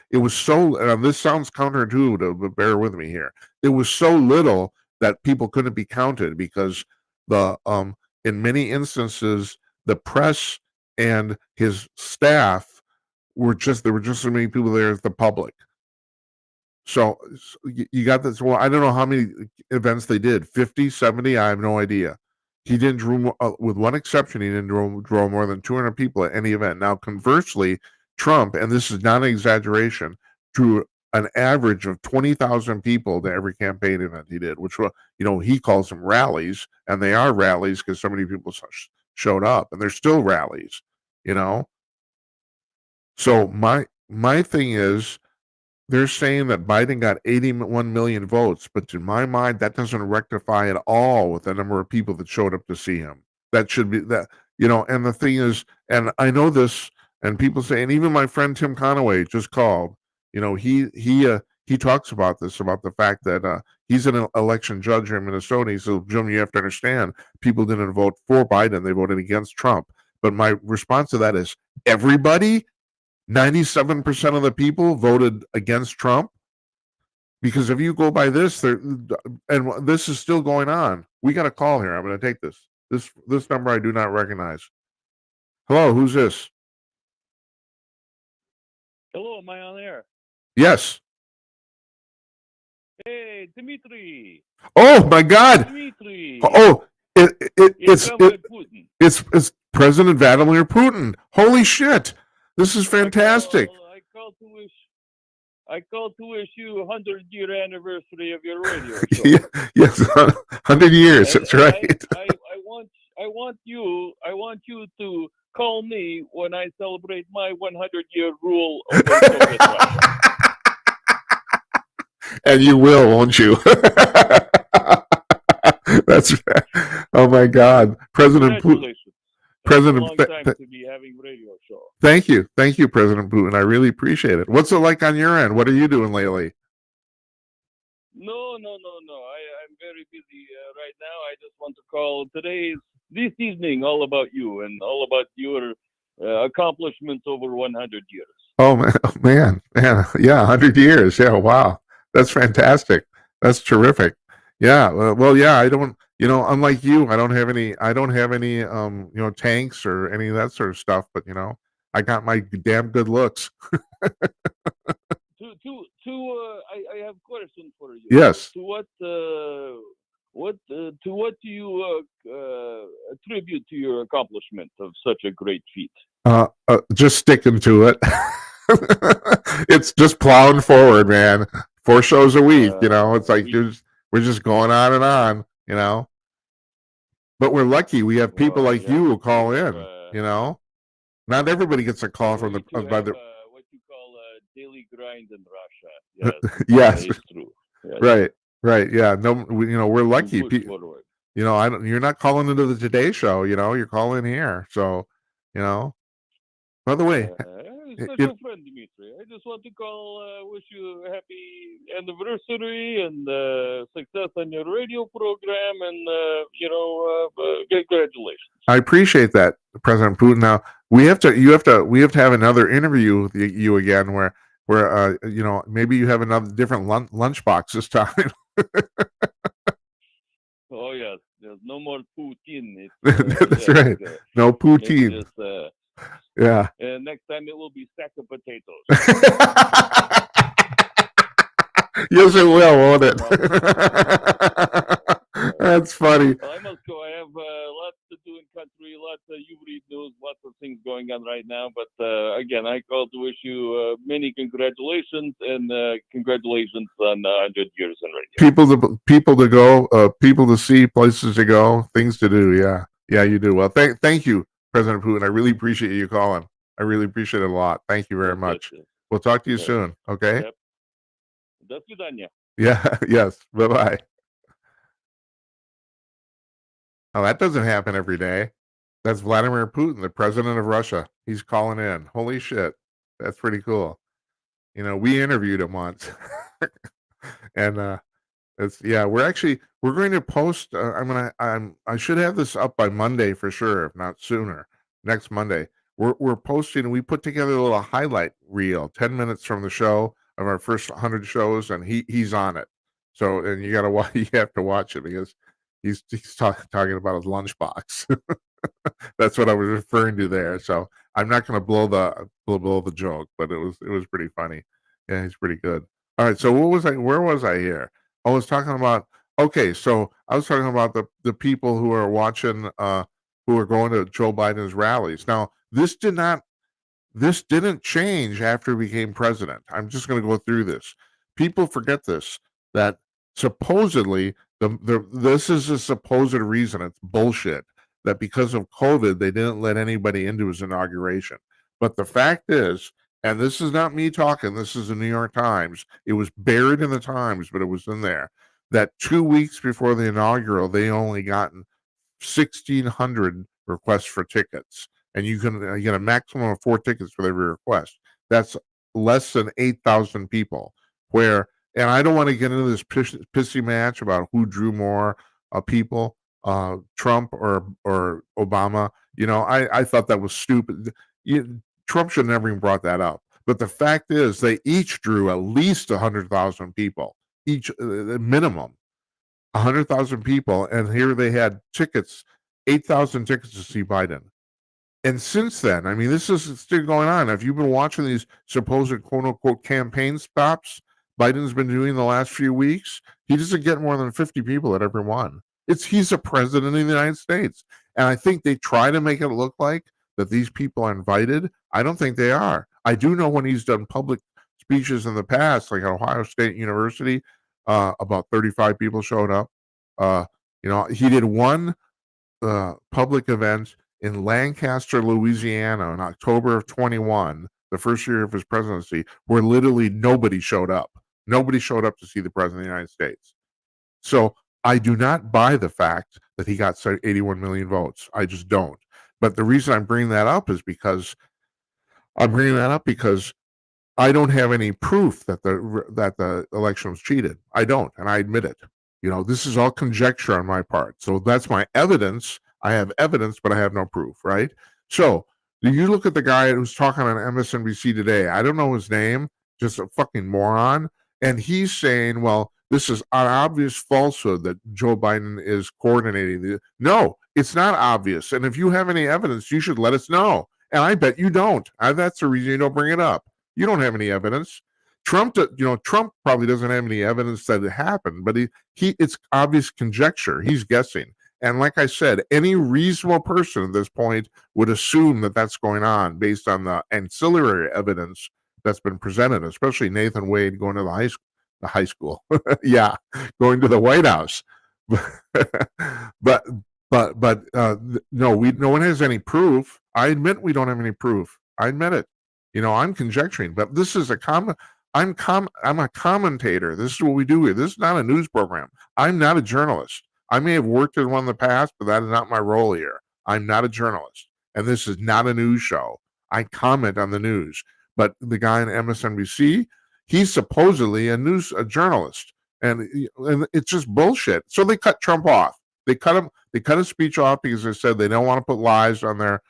It was so, this sounds counterintuitive, but bear with me here. It was so little that people couldn't be counted because in many instances, the press and his staff there were just so many people there as the public. So you got this. Well, I don't know how many events they did, 50, 70, I have no idea. He didn't draw, with one exception, he didn't draw more than 200 people at any event. Now, conversely, Trump, and this is not an exaggeration, drew an average of 20,000 people to every campaign event he did, which, he calls them rallies, and they are rallies because so many people showed up, and they're still rallies, So my thing is, they're saying that Biden got 81 million votes, but to my mind, that doesn't rectify at all with the number of people that showed up to see him. That should be that, and the thing is, and I know this, and people say, and even my friend Tim Conaway just called, he talks about this, about the fact that he's an election judge here in Minnesota. He says, Jim, you have to understand, people didn't vote for Biden, they voted against Trump. But my response to that is, everybody? 97% of the people voted against Trump, because if you go by this, and this is still going on. We got a call here. I'm going to take this number I do not recognize. Hello, who's this? Hello, am I on air? Yes. Hey, Dmitry. Oh my God. Dmitry. Oh, it's Putin. It's President Vladimir Putin. Holy shit. This is fantastic. I called to wish you 100-year anniversary of your radio show. Yes, 100 years. That's right. I want you to call me when I celebrate my 100-year rule over Soviet Russia. And you will, won't you? That's right. Oh my God, President Putin. President, it's a long time to be having radio show. Thank you, President Putin. I really appreciate it. What's it like on your end? What are you doing lately? No. I'm very busy right now. I just want to call this evening all about you and all about your accomplishments over 100 years. Oh man, yeah, 100 years. Yeah, wow, that's fantastic. That's terrific. Yeah, well, yeah. I don't. unlike you, I don't have any, tanks or any of that sort of stuff, but, I got my damn good looks. I have question for you. Yes. To what do you attribute to your accomplishment of such a great feat? Just sticking to it. It's just plowing forward, man. 4 shows a week, it's like we're just going on and on, but we're lucky we have people Well, like you who call have, in. Not everybody gets a call from we the too by have the what you call a daily grind in Russia. Yes, yes, it's true. Yes, right, yeah. No, we're to lucky. push forward. I don't. You're not calling into the Today Show. You're calling here. So, you know. By the way, Special friend, Dimitri. I just want to wish you a happy anniversary and success on your radio program, and congratulations. I appreciate that, President Putin. Now we have to have another interview with you again, where maybe you have another different lunchbox this time. Oh yes, there's no more Putin. That's right. No Putin. Yeah. And next time it will be sack of potatoes. Yes, it will, won't it? That's funny. Well, I must go. I have lots to do in country, lots of you read news, lots of things going on right now. But again, I called to wish you many congratulations and congratulations on 100 years in radio. People to go, people to see, places to go, things to do. Yeah, you do. Well, thank you, President Putin. I really appreciate you calling. I really appreciate it a lot. Thank you very much. We'll talk to you soon. Okay. Yep. До свидания. Yeah. Yes. Bye-bye. Oh, that doesn't happen every day. That's Vladimir Putin, the president of Russia. He's calling in. Holy shit. That's pretty cool. We interviewed him once. And we're going to post I should have this up by Monday for sure, if not sooner. Next Monday. We're posting, we put together a little highlight reel, 10 minutes from the show of our first 100 shows, and he's on it. So, and you have to watch it because he's talking about his lunchbox. That's what I was referring to there. So I'm not going to blow the joke, but it was pretty funny. Yeah, he's pretty good. All right. So where was I here? I was talking about, okay. So I was talking about the people who are watching, who are going to Joe Biden's rallies. Now, this didn't change after he became president. I'm just going to go through this. People forget this, that supposedly this is a supposed reason. It's bullshit that because of COVID, they didn't let anybody into his inauguration. But the fact is, and this is not me talking, this is the New York Times. It was buried in the Times, but it was in there, that 2 weeks before the inaugural, they only gotten 1,600 requests for tickets. And you can get a maximum of 4 tickets for every request. That's less than 8,000 people. And I don't want to get into this pissy match about who drew more people, Trump or Obama. I thought that was stupid. Trump should never even brought that up. But the fact is, they each drew at least 100,000 people, each minimum 100,000 people, and here they had 8,000 tickets to see Biden. And since then, I mean, this is still going on. If you've been watching these supposed quote unquote campaign stops Biden's been doing the last few weeks, he doesn't get more than 50 people at every one. He's a president of the United States. And I think they try to make it look like that these people are invited. I don't think they are. I do know when he's done public speeches in the past, like at Ohio State University, about 35 people showed up. He did one public event in Lancaster, Louisiana in October of 21, the first year of his presidency, where literally nobody showed up. Nobody showed up to see the president of the United States. So I do not buy the fact that he got 81 million votes. I just don't. But the reason I'm bringing that up is because I don't have any proof that the election was cheated. I don't, and I admit it. This is all conjecture on my part. So that's my evidence. I have evidence, but I have no proof, right? So you look at the guy who's talking on MSNBC today. I don't know his name, just a fucking moron. And he's saying, well, this is an obvious falsehood that Joe Biden is coordinating. No, it's not obvious. And if you have any evidence, you should let us know. And I bet you don't. That's the reason you don't bring it up. You don't have any evidence. Trump probably doesn't have any evidence that it happened, but it's obvious conjecture. He's guessing. And like I said, any reasonable person at this point would assume that that's going on based on the ancillary evidence that's been presented, especially Nathan Wade going to the high school. Yeah, going to the White House. but no one has any proof. I admit we don't have any proof. I admit it. I'm conjecturing, but this is I'm a commentator. This is what we do here. This is not a news program. I'm not a journalist. I may have worked in one in the past, but that is not my role here. I'm not a journalist, and this is not a news show. I comment on the news. But the guy on MSNBC, he's supposedly a journalist, and it's just bullshit. So they cut Trump off. They cut his speech off because they said they don't want to put lies on their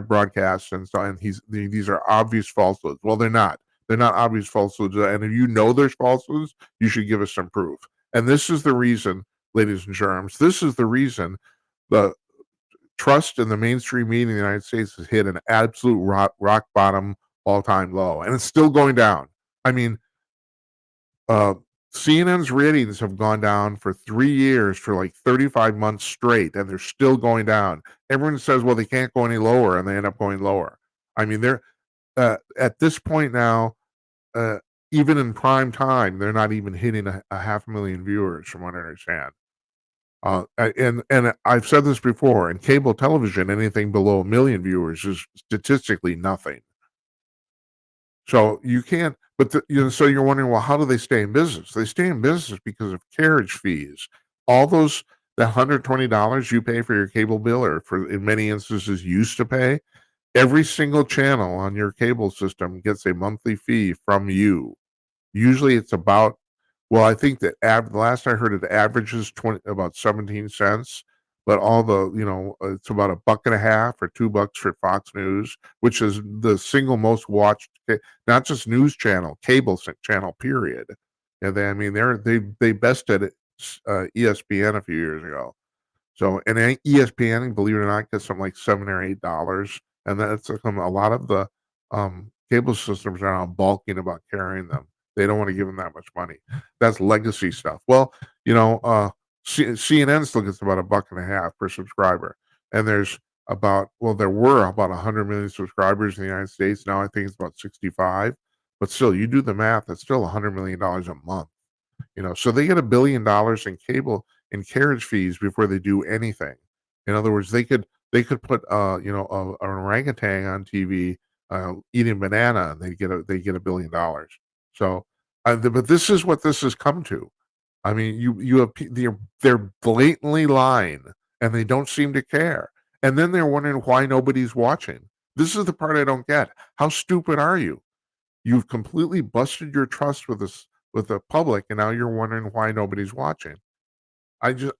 broadcasts, and so these are obvious falsehoods. Well, they're not. They're not obvious falsehoods, and if you know there's falsehoods, you should give us some proof. And this is the reason, ladies and germs, this is the reason the trust in the mainstream media in the United States has hit an absolute rock bottom, all-time low, and it's still going down. I mean, CNN's ratings have gone down for 3 years for like 35 months straight, and they're still going down. Everyone says, well, they can't go any lower, and they end up going lower. I mean, they're at this point now, even in prime time, they're not even hitting a 500,000 viewers, from what I understand. And I've said this before, in cable television, anything below 1 million viewers is statistically nothing. So you can't, but so you're wondering, well, how do they stay in business? They stay in business because of carriage fees. All the $120 you pay for your cable bill, or in many instances used to pay, every single channel on your cable system gets a monthly fee from you. Usually it's about, well, I think that the last I heard, it averages about 17 cents. But all it's about $1.50 or $2 for Fox News, which is the single most watched, not just news channel, cable channel, period. And they bested ESPN a few years ago. So, and ESPN, believe it or not, gets something like $7 or $8, and that's a lot of the cable systems are now balking about carrying them. They don't want to give them that much money. That's legacy stuff. Well, CNN still gets about $1.50 per subscriber, and there were about 100 million subscribers in the United States. Now I think it's about 65, but still, you do the math, that's still $100 million a month. So they get $1 billion in cable and carriage fees before they do anything. In other words, they could put an orangutan on TV eating a banana, and they get $1 billion. So, but this is what this has come to. I mean, you have they're blatantly lying, and they don't seem to care. And then they're wondering why nobody's watching. This is the part I don't get. How stupid are you? You've completely busted your trust with the public, and now you're wondering why nobody's watching. Since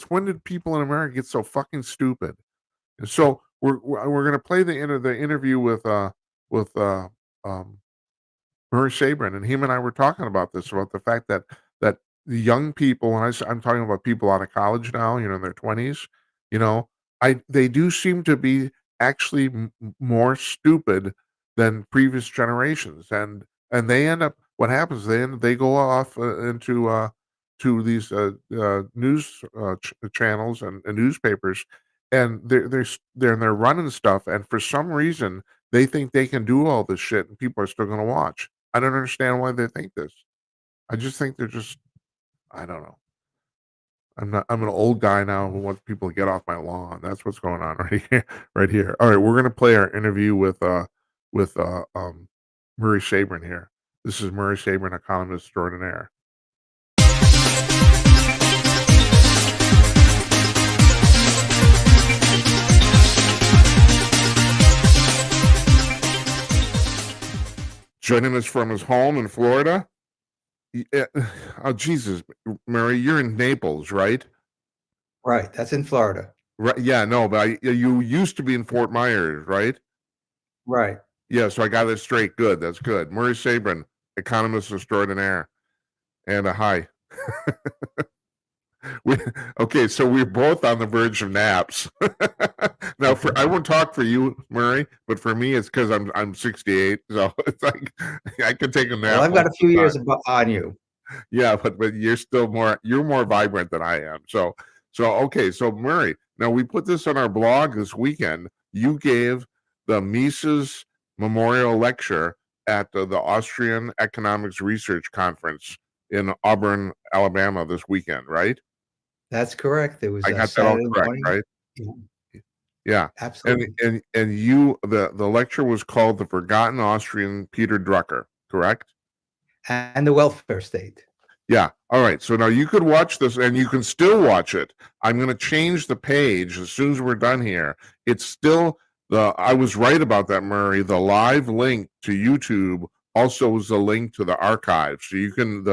when did people in America get so fucking stupid? And so we're going to play the interview with Murray Sabrin, and him and I were talking about this, about the fact that the young people, and I'm talking about people out of college now, in their 20s, they do seem to be actually more stupid than previous generations, and they end up. What happens? They go off into to these news channels and newspapers, and they're running stuff, and for some reason they think they can do all this shit, and people are still going to watch. I don't understand why they think this. I just think they're just, I don't know. I'm an old guy now who wants people to get off my lawn. That's what's going on right here. All right, we're gonna play our interview with Murray Sabrin here. This is Murray Sabrin, economist extraordinaire. Joining us from his home in Florida. Yeah. Oh, Jesus, Murray, you're in Naples, right? Right, that's in Florida. Right. Yeah, no, but you used to be in Fort Myers, right? Right. Yeah, so I got it straight. Good, that's good. Murray Sabrin, economist extraordinaire. And a hi. We, okay, so we're both on the verge of naps. Now, I won't talk for you, Murray, but for me, it's because I'm 68, so it's like I can take a nap. Well, I've got a most few of the years time. on you. Yeah, but you're more vibrant than I am. So okay, so Murray, now we put this on our blog this weekend. You gave the Mises Memorial Lecture at the Austrian Economics Research Conference in Auburn, Alabama this weekend, right? That's correct. It was I got that all Saturday correct, morning. right? Yeah, Yeah. absolutely. And you the lecture was called The Forgotten Austrian Peter Drucker, correct? And the welfare state. Yeah. All right. So now you could watch this and you can still watch it. I'm going to change the page as soon as we're done here. It's still I was right about that, Murray. The live link to YouTube also is a link to the archive. So you can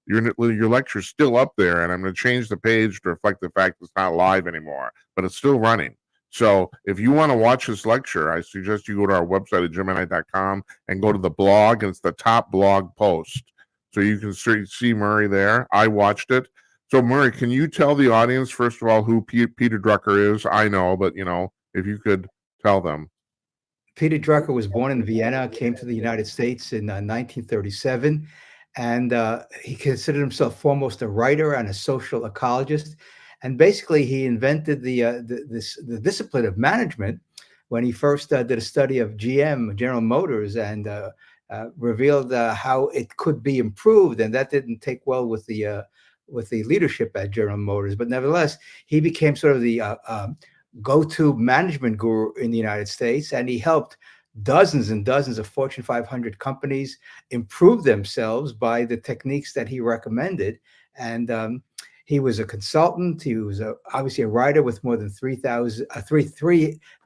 your lecture's still up there, and I'm going to change the page to reflect the fact it's not live anymore, but it's still running. So if you want to watch this lecture, I suggest you go to our website at jimandI.com and go to the blog, and it's the top blog post. So you can see Murray there. I watched it. So Murray, can you tell the audience, first of all, who Peter Drucker is? I know, but if you could tell them. Peter Drucker was born in Vienna, came to the United States in 1937, and he considered himself foremost a writer and a social ecologist. And basically, he invented the discipline of management when he first did a study of GM, General Motors, and revealed how it could be improved. And that didn't take well with the leadership at General Motors. But nevertheless, he became sort of the go-to management guru in the United States, and he helped dozens and dozens of Fortune 500 companies improve themselves by the techniques that he recommended. And he was a consultant. He was obviously a writer with more than 3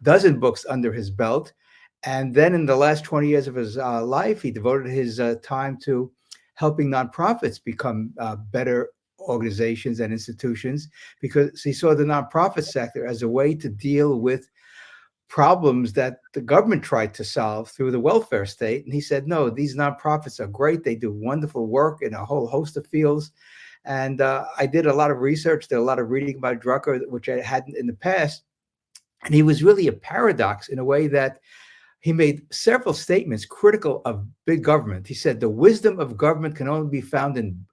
dozen books under his belt. And then in the last 20 years of his life, he devoted his time to helping nonprofits become better organizations and institutions, because he saw the nonprofit sector as a way to deal with problems that the government tried to solve through the welfare state. And he said, no, these nonprofits are great. They do wonderful work in a whole host of fields. And I did a lot of research, did a lot of reading about Drucker, which I hadn't in the past. And he was really a paradox in a way that he made several statements critical of big government. He said the wisdom of government can only be found in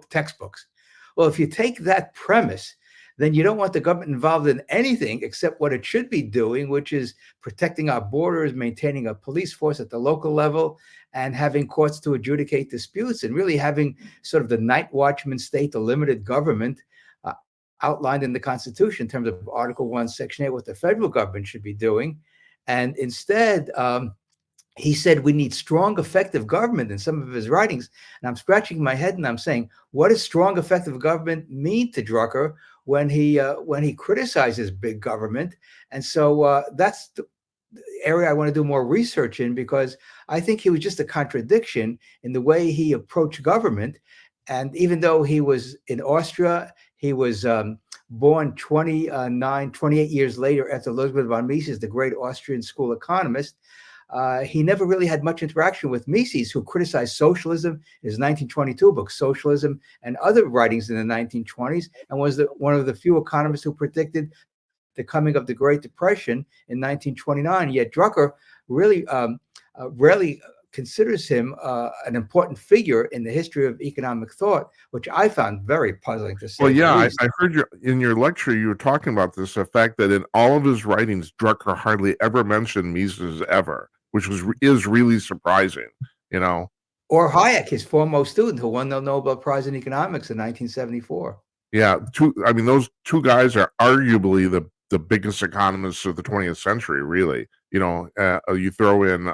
textbooks. Well, if you take that premise, then you don't want the government involved in anything except what it should be doing, which is protecting our borders, maintaining a police force at the local level, and having courts to adjudicate disputes, and really having sort of the night watchman state, the limited government outlined in the Constitution in terms of Article 1, Section 8, what the federal government should be doing. And instead, he said we need strong, effective government in some of his writings. And I'm scratching my head and I'm saying, what does strong, effective government mean to Drucker when he criticizes big government? And so that's the area I want to do more research in, because I think he was just a contradiction in the way he approached government. And even though he was in Austria, he was born 28 years later after Elizabeth von Mises, the great Austrian school economist. He never really had much interaction with Mises, who criticized socialism in his 1922 book, Socialism, and other writings in the 1920s, and was one of the few economists who predicted the coming of the Great Depression in 1929. Yet Drucker really rarely considers him an important figure in the history of economic thought, which I found very puzzling to say. Well, yeah, I heard in your lecture, you were talking about this, the fact that in all of his writings, Drucker hardly ever mentioned Mises ever, which is really surprising, Or Hayek, his foremost student, who won the Nobel Prize in Economics in 1974. Yeah, those two guys are arguably the biggest economists of the 20th century, really. You throw in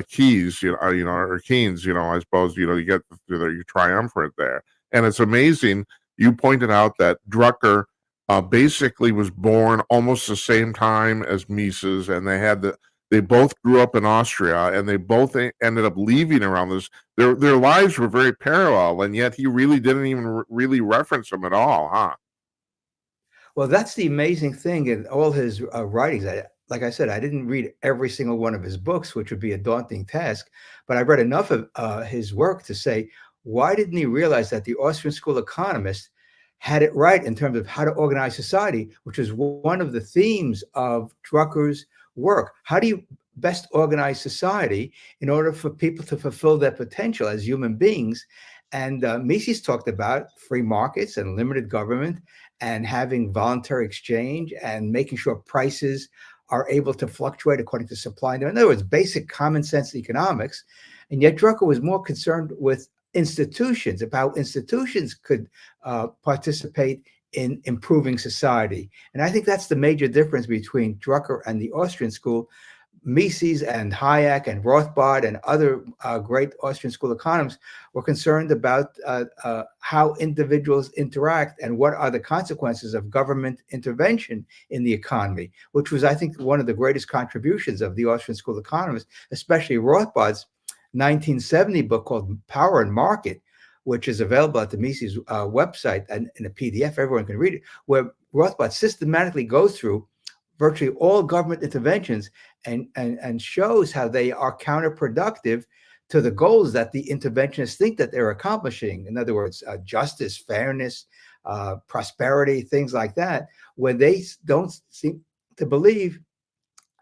Keynes, or Keynes, I suppose, you get your triumvirate there. And it's amazing. You pointed out that Drucker basically was born almost the same time as Mises, and they both grew up in Austria, and they both ended up leaving around this. Their lives were very parallel, and yet he really didn't even really reference them at all, huh? Well, that's the amazing thing in all his writings. like I said, I didn't read every single one of his books, which would be a daunting task, but I read enough of his work to say, why didn't he realize that the Austrian school economists had it right in terms of how to organize society, which is one of the themes of Drucker's work. How do you best organize society in order for people to fulfill their potential as human beings? And Mises talked about free markets and limited government and having voluntary exchange and making sure prices are able to fluctuate according to supply and demand. In other words, basic common sense economics. And yet Drucker was more concerned with institutions, about institutions could participate in improving society. And I think that's the major difference between Drucker and the Austrian school. Mises and Hayek and Rothbard and other great Austrian school economists were concerned about how individuals interact and what are the consequences of government intervention in the economy, which was, I think, one of the greatest contributions of the Austrian school economists, especially Rothbard's 1970 book called Power and Market, which is available at the Mises website and in a PDF, everyone can read it, where Rothbard systematically goes through virtually all government interventions and shows how they are counterproductive to the goals that the interventionists think that they're accomplishing. In other words, justice, fairness, prosperity, things like that, where they don't seem to believe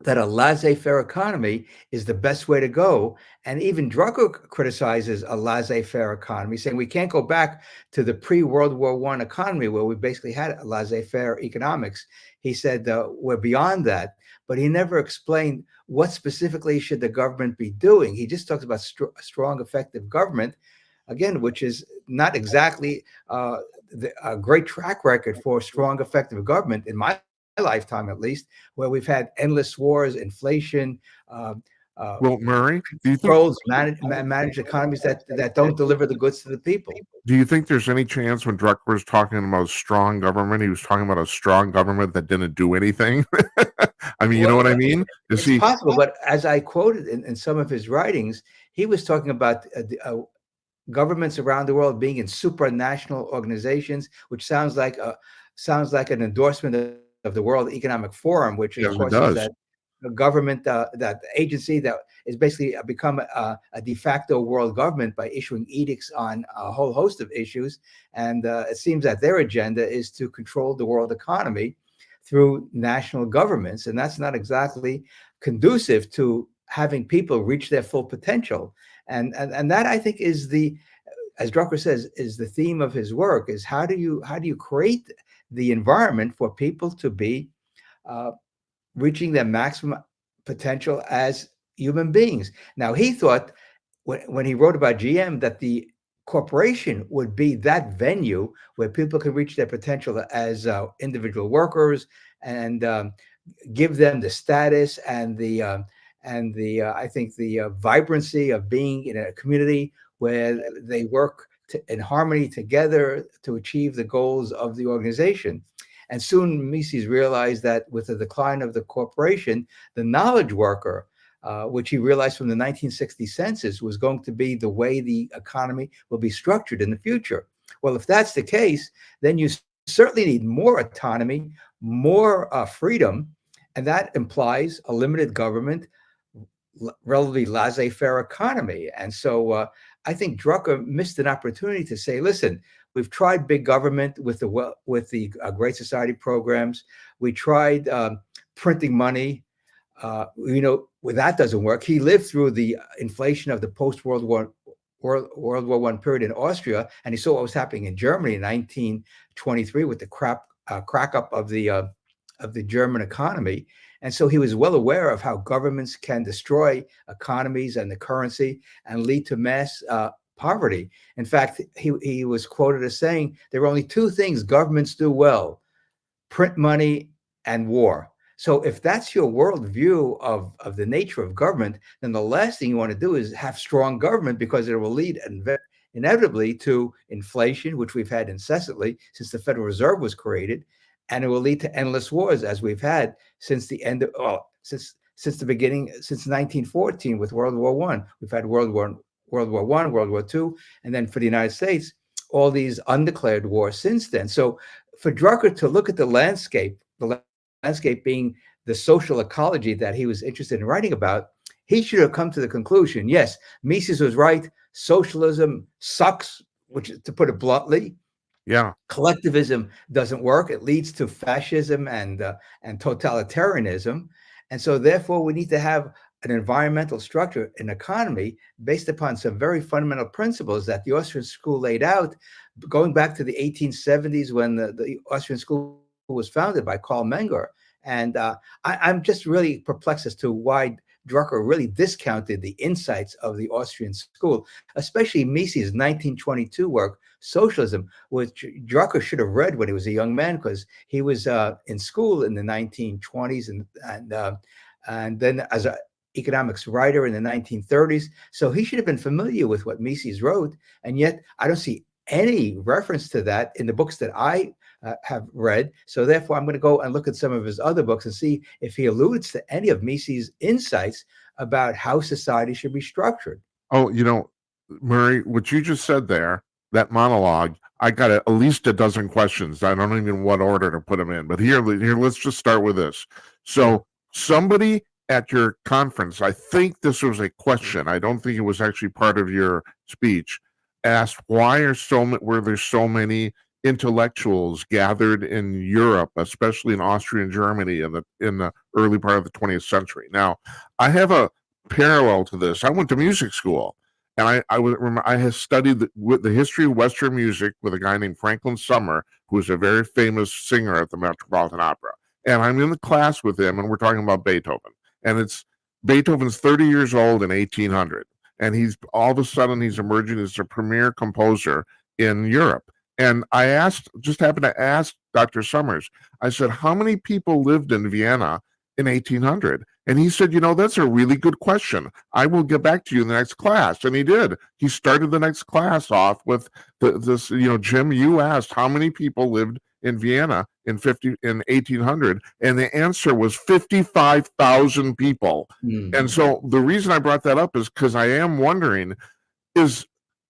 that a laissez-faire economy is the best way to go. And even Drucker criticizes a laissez-faire economy, saying we can't go back to the pre-World War I economy where we basically had a laissez-faire economics. He said we're beyond that, but he never explained what specifically should the government be doing. He just talks about strong, effective government, again, which is not exactly a great track record for strong, effective government in my lifetime, at least, where we've had endless wars, inflation, Well, Murray, do you think controls, managed economies that don't deliver the goods to the people. there's any chance when Drucker was talking about strong government, he was talking about a strong government that didn't do anything? I mean, you know what I mean? It's possible, but as I quoted in some of his writings, he was talking about governments around the world being in supranational organizations, which sounds like an endorsement of the World Economic Forum, which Yes, of it course does. is that government, that agency that is basically become a de facto world government by issuing edicts on a whole host of issues. And it seems that their agenda is to control the world economy through national governments. And that's not exactly conducive to having people reach their full potential. And that, I think, is as Drucker says, is the theme of his work, is how do you create the environment for people to be reaching their maximum potential as human beings. Now, he thought when he wrote about GM that the corporation would be that venue where people can reach their potential as individual workers and give them the status and the I think the vibrancy of being in a community where they work in harmony together to achieve the goals of the organization. And soon Mises realized that with the decline of the corporation, the knowledge worker, which he realized from the 1960 census, was going to be the way the economy will be structured in the future. Well, if that's the case, then you certainly need more autonomy, more freedom, and that implies a limited government, relatively laissez-faire economy. And so I think Drucker missed an opportunity to say, listen, we've tried big government with the Great Society programs. We tried printing money. Well, that doesn't work. He lived through the inflation of the post-World War I period in Austria, and he saw what was happening in Germany in 1923 with the crack up of the German economy. And so he was well aware of how governments can destroy economies and the currency and lead to mass poverty. In fact, he was quoted as saying, there are only two things governments do well: print money and war. So if that's your worldview of the nature of government, then the last thing you want to do is have strong government, because it will lead inevitably to inflation, which we've had incessantly since the Federal Reserve was created, and it will lead to endless wars, as we've had since the end of since the beginning, since 1914 with World War I. We've had World War I, World War II, and then for the United States, all these undeclared wars since then. So for Drucker to look at the landscape being the social ecology that he was interested in writing about, he should have come to the conclusion, yes, Mises was right. Socialism sucks, which is, to put it bluntly, Yeah. collectivism doesn't work. It leads to fascism and totalitarianism. And so therefore we need to have an environmental structure, an economy based upon some very fundamental principles that the Austrian school laid out, going back to the 1870s when the Austrian school was founded by Karl Menger. And I'm just really perplexed as to why Drucker really discounted the insights of the Austrian school, especially Mises' 1922 work, Socialism, which Drucker should have read when he was a young man, because he was in school in the 1920s and then as an economics writer in the 1930s. So he should have been familiar with what Mises wrote, and yet I don't see any reference to that in the books that I have read. So therefore, I'm going to go and look at some of his other books and see if he alludes to any of Mises' insights about how society should be structured. Oh, Murray, what you just said there, that monologue, I got at least a dozen questions. I don't even know what order to put them in. But here, let's just start with this. So somebody at your conference, I think this was a question, I don't think it was actually part of your speech, asked why were there so many intellectuals gathered in Europe, especially in Austria and Germany in the early part of the 20th century. Now, I have a parallel to this. I went to music school, and I had studied the history of Western music with a guy named Franklin Summer, who was a very famous singer at the Metropolitan Opera. And I'm in the class with him, and we're talking about Beethoven. And Beethoven's 30 years old in 1800, and he's all of a sudden he's emerging as a premier composer in Europe. And I just happened to ask Dr. Summers, I said, how many people lived in Vienna in 1800? And he said, that's a really good question. I will get back to you in the next class. And he did. He started the next class off with this, Jim, you asked how many people lived in Vienna in 1800, and the answer was 55,000 people. And so the reason I brought that up is because I am wondering, is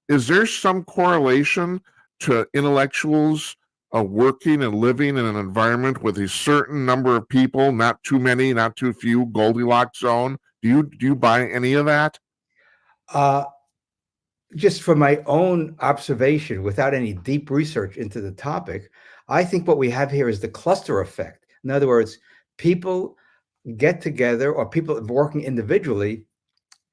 there some correlation to intellectuals working and living in an environment with a certain number of people, not too many, not too few, Goldilocks zone? Do you buy any of that? Just from my own observation, without any deep research into the topic, I think what we have here is the cluster effect. In other words, people get together, or people working individually,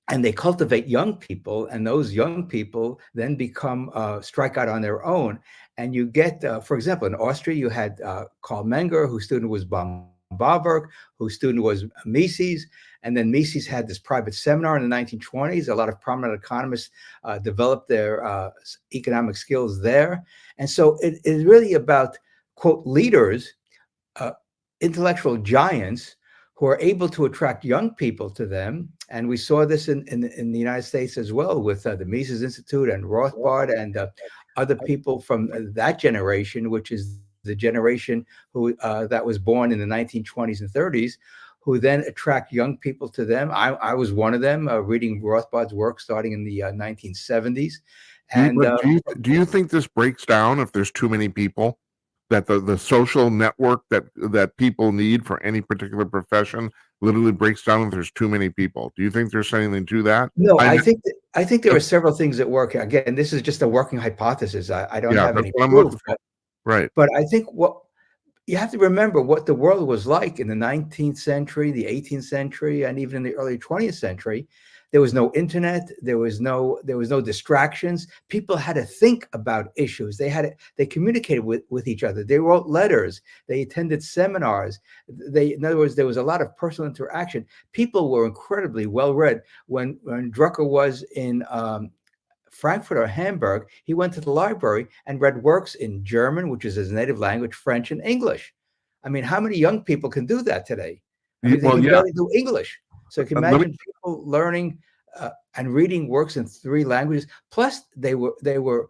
and they cultivate young people, and those young people then become strike out on their own. And you get, for example, in Austria, you had Karl Menger, whose student was Baumgartner, whose student was Mises. And then Mises had this private seminar in the 1920s. A lot of prominent economists developed their economic skills there. And so it is really about, quote, leaders, intellectual giants who are able to attract young people to them. And we saw this in the United States as well with the Mises Institute and Rothbard and other people from that generation, which is the generation who that was born in the 1920s and 30s, who then attract young people to them. I was one of them, reading Rothbard's work starting in the 1970s. And do you think this breaks down if there's too many people? That the social network that people need for any particular profession literally breaks down if there's too many people. Do you think there's anything to that? No, I think there are several things at work. Again, this is just a working hypothesis. I don't have any proof. Right. But I think what you have to remember what the world was like in the 19th century, the 18th century, and even in the early 20th century. There was no internet. There was no distractions. People had to think about issues. They communicated with each other. They wrote letters. They attended seminars. In other words, there was a lot of personal interaction. People were incredibly well read. When Drucker was in Frankfurt or Hamburg, he went to the library and read works in German, which is his native language, French, and English. I mean, how many young people can do that today? I mean, they can barely do English. So you can imagine people learning and reading works in 3 languages. Plus, they were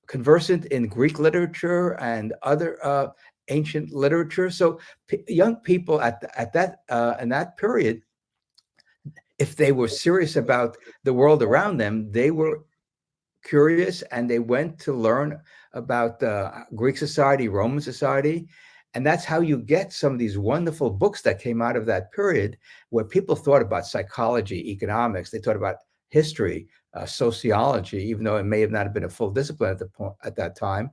conversant in Greek literature and other ancient literature. So young people at that in that period, if they were serious about the world around them, they were curious and they went to learn about Greek society, Roman society. And that's how you get some of these wonderful books that came out of that period, where people thought about psychology, economics, they thought about history, sociology, even though it may have not been a full discipline at the point at that time,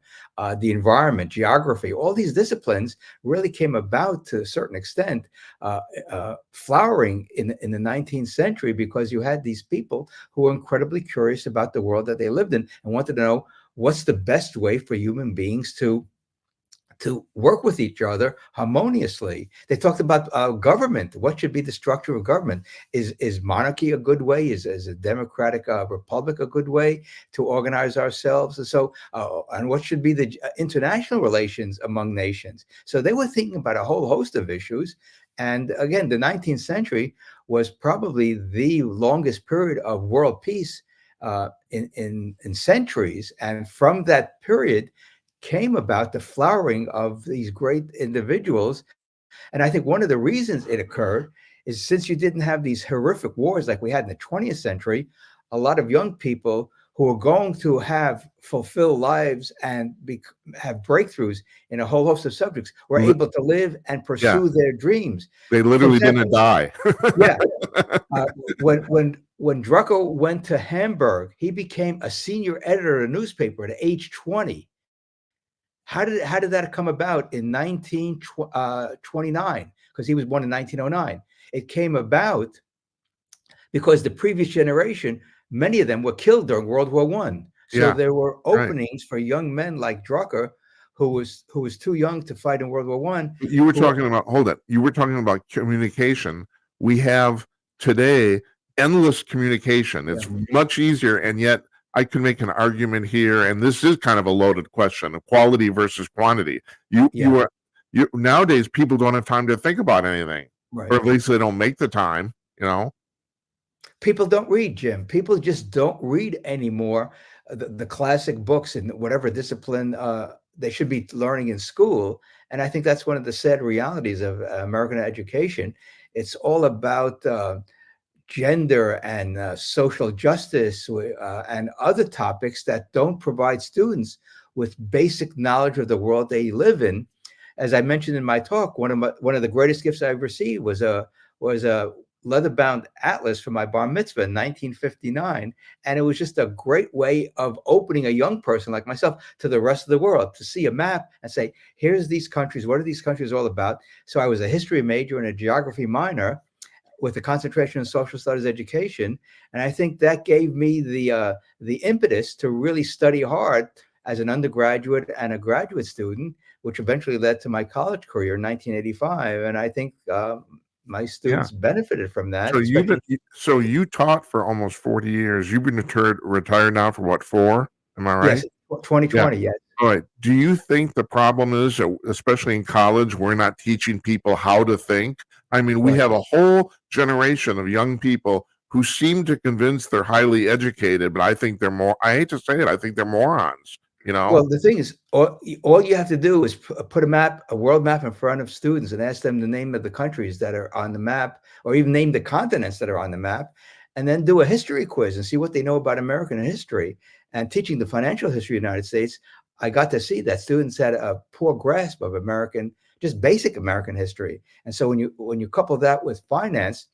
the environment, geography, all these disciplines really came about to a certain extent, flowering in the 19th century, because you had these people who were incredibly curious about the world that they lived in and wanted to know what's the best way for human beings to work with each other harmoniously. They talked about government. What should be the structure of government? Is monarchy a good way? Is a democratic republic a good way to organize ourselves? And so, and what should be the international relations among nations? So they were thinking about a whole host of issues. And again, the 19th century was probably the longest period of world peace in centuries. And from that period came about the flowering of these great individuals. And I think one of the reasons it occurred is, since you didn't have these horrific wars like we had in the 20th century, a lot of young people who are going to have fulfilled lives and have breakthroughs in a whole host of subjects were able to live and pursue their dreams. They literally didn't die. Yeah. When Drucker went to Hamburg, he became a senior editor of a newspaper at age 20. How did that come about in 1929? Because he was born in 1909. It came about because the previous generation, many of them were killed during World War I. So there were openings for young men like Drucker, who was too young to fight in World War I. You were talking about, hold it. You were talking about communication. We have today endless communication. It's much easier, and yet I can make an argument here, and this is kind of a loaded question: quality versus quantity. Nowadays, people don't have time to think about anything, or at least they don't make the time. People don't read, Jim. People just don't read anymore. The classic books in whatever discipline they should be learning in school, and I think that's one of the sad realities of American education. It's all about gender and social justice and other topics that don't provide students with basic knowledge of the world they live in. As I mentioned in my talk, one of the greatest gifts I've received was a leather-bound atlas for my bar mitzvah in 1959, and it was just a great way of opening a young person like myself to the rest of the world, to see a map and say, here's these countries. What are these countries all about? So I was a history major and a geography minor, with a concentration in social studies education. And I think that gave me the impetus to really study hard as an undergraduate and a graduate student, which eventually led to my college career in 1985. And I think my students benefited from that. So you taught for almost 40 years. You've been retired now for what, 4? Am I right? Yes, 2020, yes. All right. Do you think the problem is, especially in college, we're not teaching people how to think? I mean, we have a whole generation of young people who seem to convince they're highly educated, but I think they're I hate to say it, I think they're morons, Well, the thing is, all you have to do is put a world map in front of students and ask them the name of the countries that are on the map, or even name the continents that are on the map, and then do a history quiz and see what they know about American history. And teaching the financial history of the United States, I got to see that students had a poor grasp of just basic American history. And so when you couple that with finance,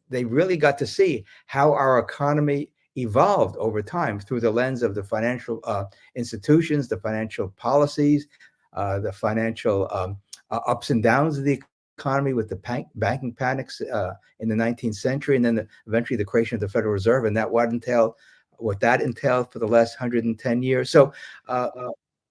they really got to see how our economy evolved over time through the lens of the financial institutions, the financial policies, the financial ups and downs of the economy with the banking panics in the 19th century, and then eventually the creation of the Federal Reserve, and what that entailed for the last 110 years. So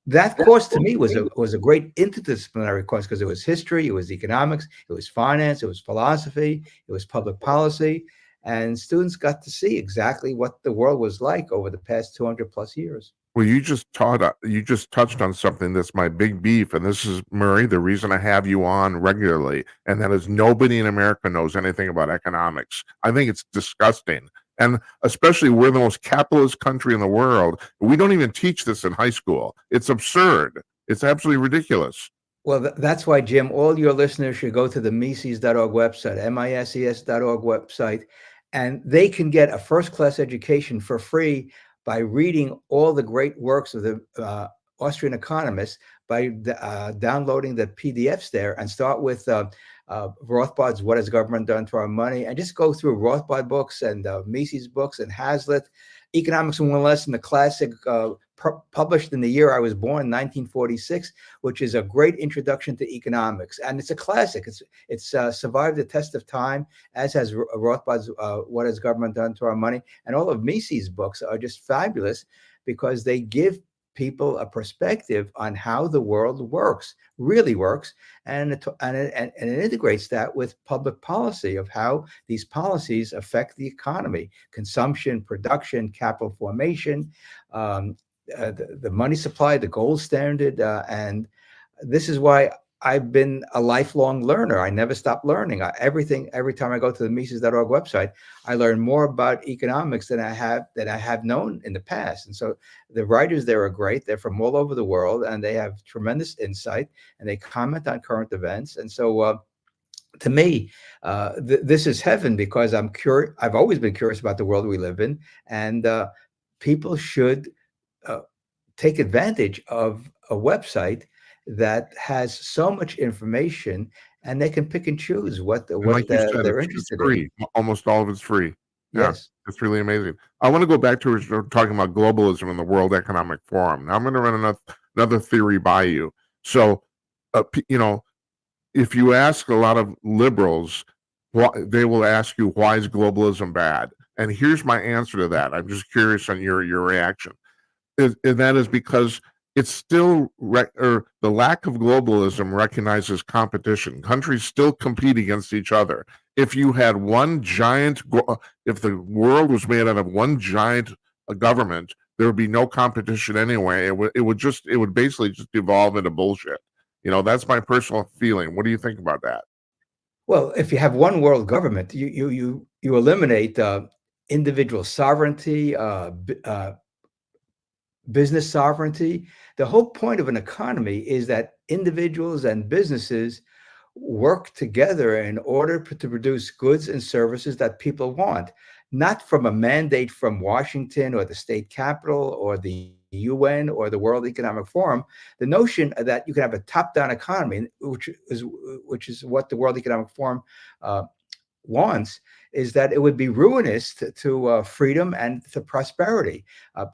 that course to me was a great interdisciplinary course, because it was history, it was economics, it was finance, it was philosophy, it was public policy, and students got to see exactly what the world was like over the past 200 plus years. Well, you just touched on something that's my big beef, and this is, Murray, the reason I have you on regularly, and that is nobody in America knows anything about economics. I think it's disgusting. And especially, we're the most capitalist country in the world. We don't even teach this in high school. It's absurd. It's absolutely ridiculous. Well, that's why, Jim, all your listeners should go to the Mises.org website, MISES.org website, and they can get a first-class education for free by reading all the great works of the Austrian economists by downloading the PDFs there and start with Rothbard's "What Has Government Done to Our Money?" and just go through Rothbard books and Mises books and Hazlitt, Economics in One Lesson, the classic published in the year I was born, 1946, which is a great introduction to economics, and it's a classic. It's survived the test of time, as has Rothbard's "What Has Government Done to Our Money?" And all of Mises' books are just fabulous because they give people a perspective on how the world really works, and it integrates that with public policy of how these policies affect the economy, consumption, production, capital formation, the money supply, the gold standard, and this is why I've been a lifelong learner. I never stop learning. Every time I go to the Mises.org website, I learn more about economics than I have known in the past. And so the writers there are great. They're from all over the world, and they have tremendous insight, and they comment on current events. And so to me, this is heaven because I'm curious. I've always been curious about the world we live in, and people should take advantage of a website that has so much information, and they can pick and choose what And like you said, they're it's interested free. in. Almost all of it's free. Yeah, Yes. it's really amazing. I want to go back to what we're talking about globalism and the World Economic Forum. Now I'm going to run another theory by you. So, if you ask a lot of liberals, they will ask you, why is globalism bad? And here's my answer to that. I'm just curious on your reaction. And that is because it's still the lack of globalism recognizes competition. Countries still compete against each other. If you had one giant, if the world was made out of one giant government, there would be no competition anyway. It would basically just devolve into bullshit. That's my personal feeling. What do you think about that? Well, if you have one world government, you eliminate individual sovereignty, business sovereignty. The whole point of an economy is that individuals and businesses work together in order to produce goods and services that people want, not from a mandate from Washington or the state capitol or the UN or the World Economic Forum. The notion that you can have a top-down economy, which is what the World Economic Forum wants, is that it would be ruinous to freedom and to prosperity.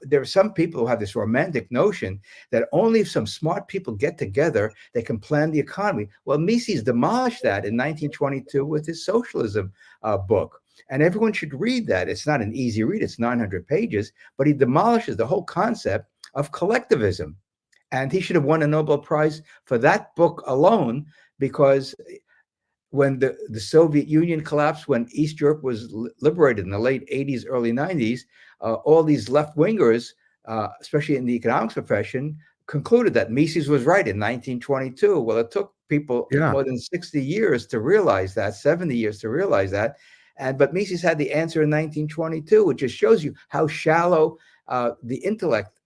There are some people who have this romantic notion that only if some smart people get together, they can plan the economy. Well, Mises demolished that in 1922 with his socialism book. And everyone should read that. It's not an easy read. It's 900 pages, but he demolishes the whole concept of collectivism. And he should have won a Nobel Prize for that book alone, because when the Soviet Union collapsed, when East Europe was liberated in the late 80s, early 90s, all these left-wingers, especially in the economics profession, concluded that Mises was right in 1922. Well, it took people more than 60 years to realize that, 70 years to realize that. But Mises had the answer in 1922, which just shows you how shallow the intellect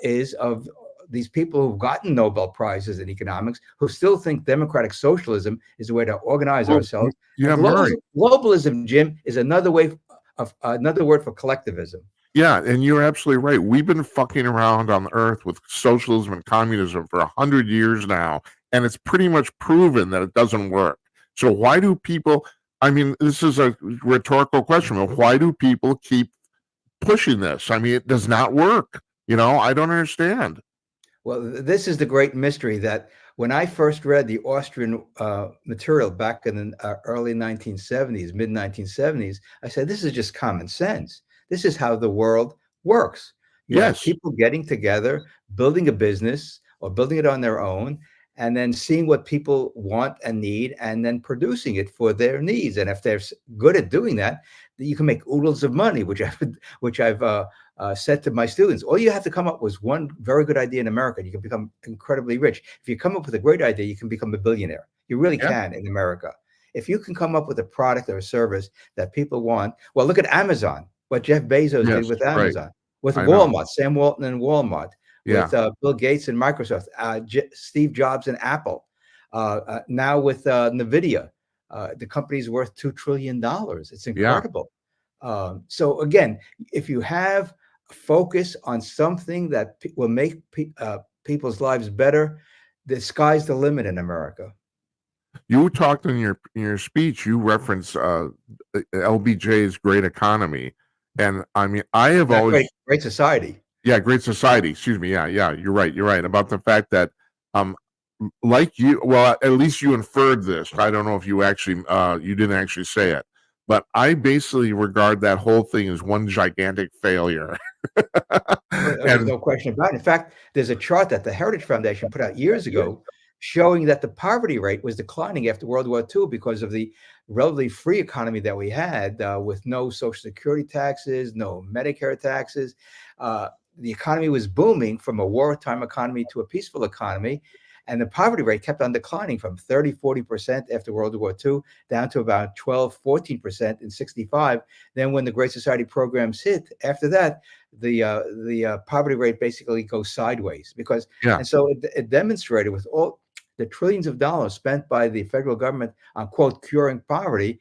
is of these people who've gotten Nobel Prizes in economics, who still think democratic socialism is the way to organize ourselves. Yeah, globalism, Jim, is another word for collectivism. Yeah, and you're absolutely right. We've been fucking around on the earth with socialism and communism for 100 years now, and it's pretty much proven that it doesn't work. So why do people, I mean, this is a rhetorical question, but why do people keep pushing this? I mean, it does not work. I don't understand. Well, this is the great mystery, that when I first read the Austrian material back in the early 1970s, mid 1970s, I said, this is just common sense. This is how the world works. You have people getting together, building a business or building it on their own, and then seeing what people want and need, and then producing it for their needs. And if they're good at doing that, you can make oodles of money, which I've said to my students. All you have to come up with one very good idea in America, and you can become incredibly rich. If you come up with a great idea, you can become a billionaire. You really can in America. If you can come up with a product or a service that people want. Well, look at Amazon, what Jeff Bezos did with Amazon, with Walmart, Sam Walton and Walmart, with Bill Gates and Microsoft, Steve Jobs and Apple, now with NVIDIA. The company's worth $2 trillion. It's incredible. So again, if you have focus on something that will make people's lives better, the sky's the limit in America. You talked in your speech. You referenced LBJ's Great Economy, and I mean, I have Not always great society. yeah, Great Society. Excuse me. Yeah, yeah, you're right. You're right about the fact that like you, well, at least you inferred this. I don't know if you actually you didn't actually say it, but I basically regard that whole thing as one gigantic failure. There's And no question about it. In fact, there's a chart that the Heritage Foundation put out years ago showing that the poverty rate was declining after World War II because of the relatively free economy that we had, with no Social Security taxes, no Medicare taxes. The economy was booming from a wartime economy to a peaceful economy. And the poverty rate kept on declining from 30, 40% after World War II down to about 12, 14% in 65. Then when the Great Society programs hit, after that, the poverty rate basically goes sideways because, yeah, and so it demonstrated with all the trillions of dollars spent by the federal government on quote curing poverty,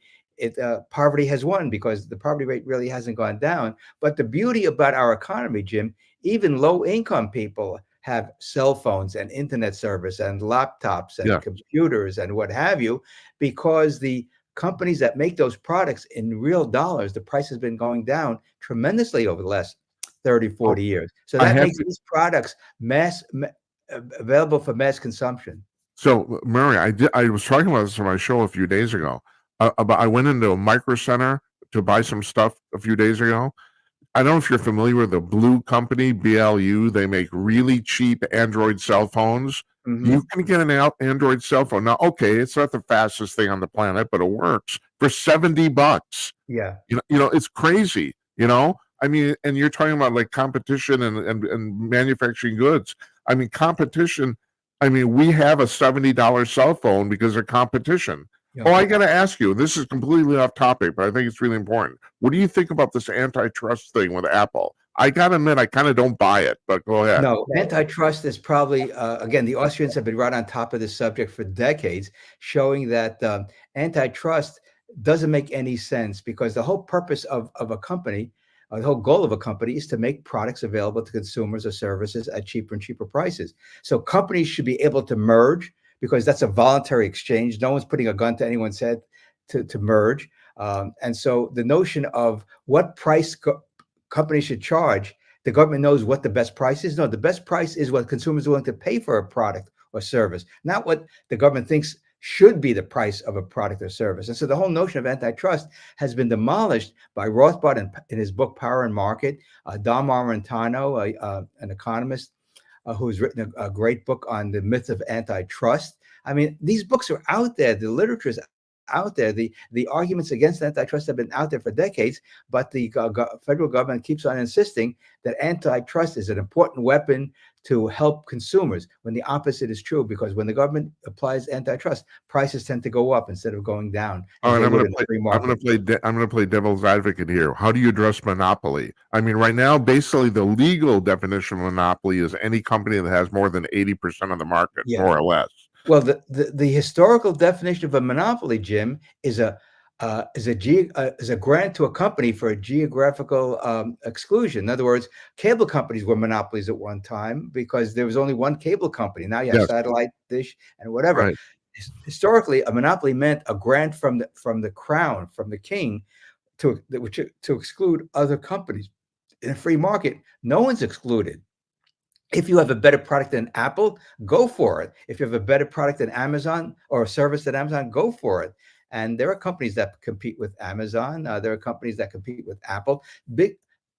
poverty has won because the poverty rate really hasn't gone down. But the beauty about our economy, Jim, even low income people have cell phones and internet service and laptops and yeah. computers and what have you, because the companies that make those products in real dollars, the price has been going down tremendously over the last 30, 40 years. So I that have makes to, these products available for mass consumption. so Murray, I was talking about this on my show a few days ago. About I went into a Micro Center to buy some stuff a few days ago. I don't know if you're familiar with the Blue Company, BLU. They make really cheap Android cell phones. You can get an Android cell phone. Now, okay, it's not the fastest thing on the planet, but it works for $70. Yeah. It's crazy, I mean, and you're talking about like competition and manufacturing goods. I mean, competition. I mean, we have a $70 cell phone because of competition. Yeah. Oh, I got to ask you, this is completely off topic, but I think it's really important. What do you think about this antitrust thing with Apple? I got to admit, I kind of don't buy it, but go ahead. No, antitrust is probably, again, the Austrians have been right on top of this subject for decades, showing that antitrust doesn't make any sense because the whole purpose of a company, the whole goal of a company is to make products available to consumers or services at cheaper and cheaper prices. So companies should be able to merge because that's a voluntary exchange. No one's putting a gun to anyone's head to merge. And so the notion of what price companies should charge, the government knows what the best price is. No, the best price is what consumers are willing to pay for a product or service, not what the government thinks should be the price of a product or service. And so the whole notion of antitrust has been demolished by Rothbard in his book Power and Market. Don Marantano, an economist who's written a great book on the myth of antitrust. I mean, these books are out there. The literature is out there. The arguments against antitrust have been out there for decades, but the federal government keeps on insisting that antitrust is an important weapon to help consumers, when the opposite is true, because when the government applies antitrust, prices tend to go up instead of going down. All right, I'm going to play devil's advocate here. How do you address monopoly? I mean, right now, basically, the legal definition of monopoly is any company that has more than 80% of the market, more or less. Well, the historical definition of a monopoly, Jim, is a grant to a company for a geographical exclusion. In other words, cable companies were monopolies at one time because there was only one cable company. Now you have satellite, dish, and whatever. Right. Historically, a monopoly meant a grant from the crown, from the king, to exclude other companies. In a free market, no one's excluded. If you have a better product than Apple, go for it. If you have a better product than Amazon or a service than Amazon, go for it. And there are companies that compete with Amazon. There are companies that compete with Apple. Big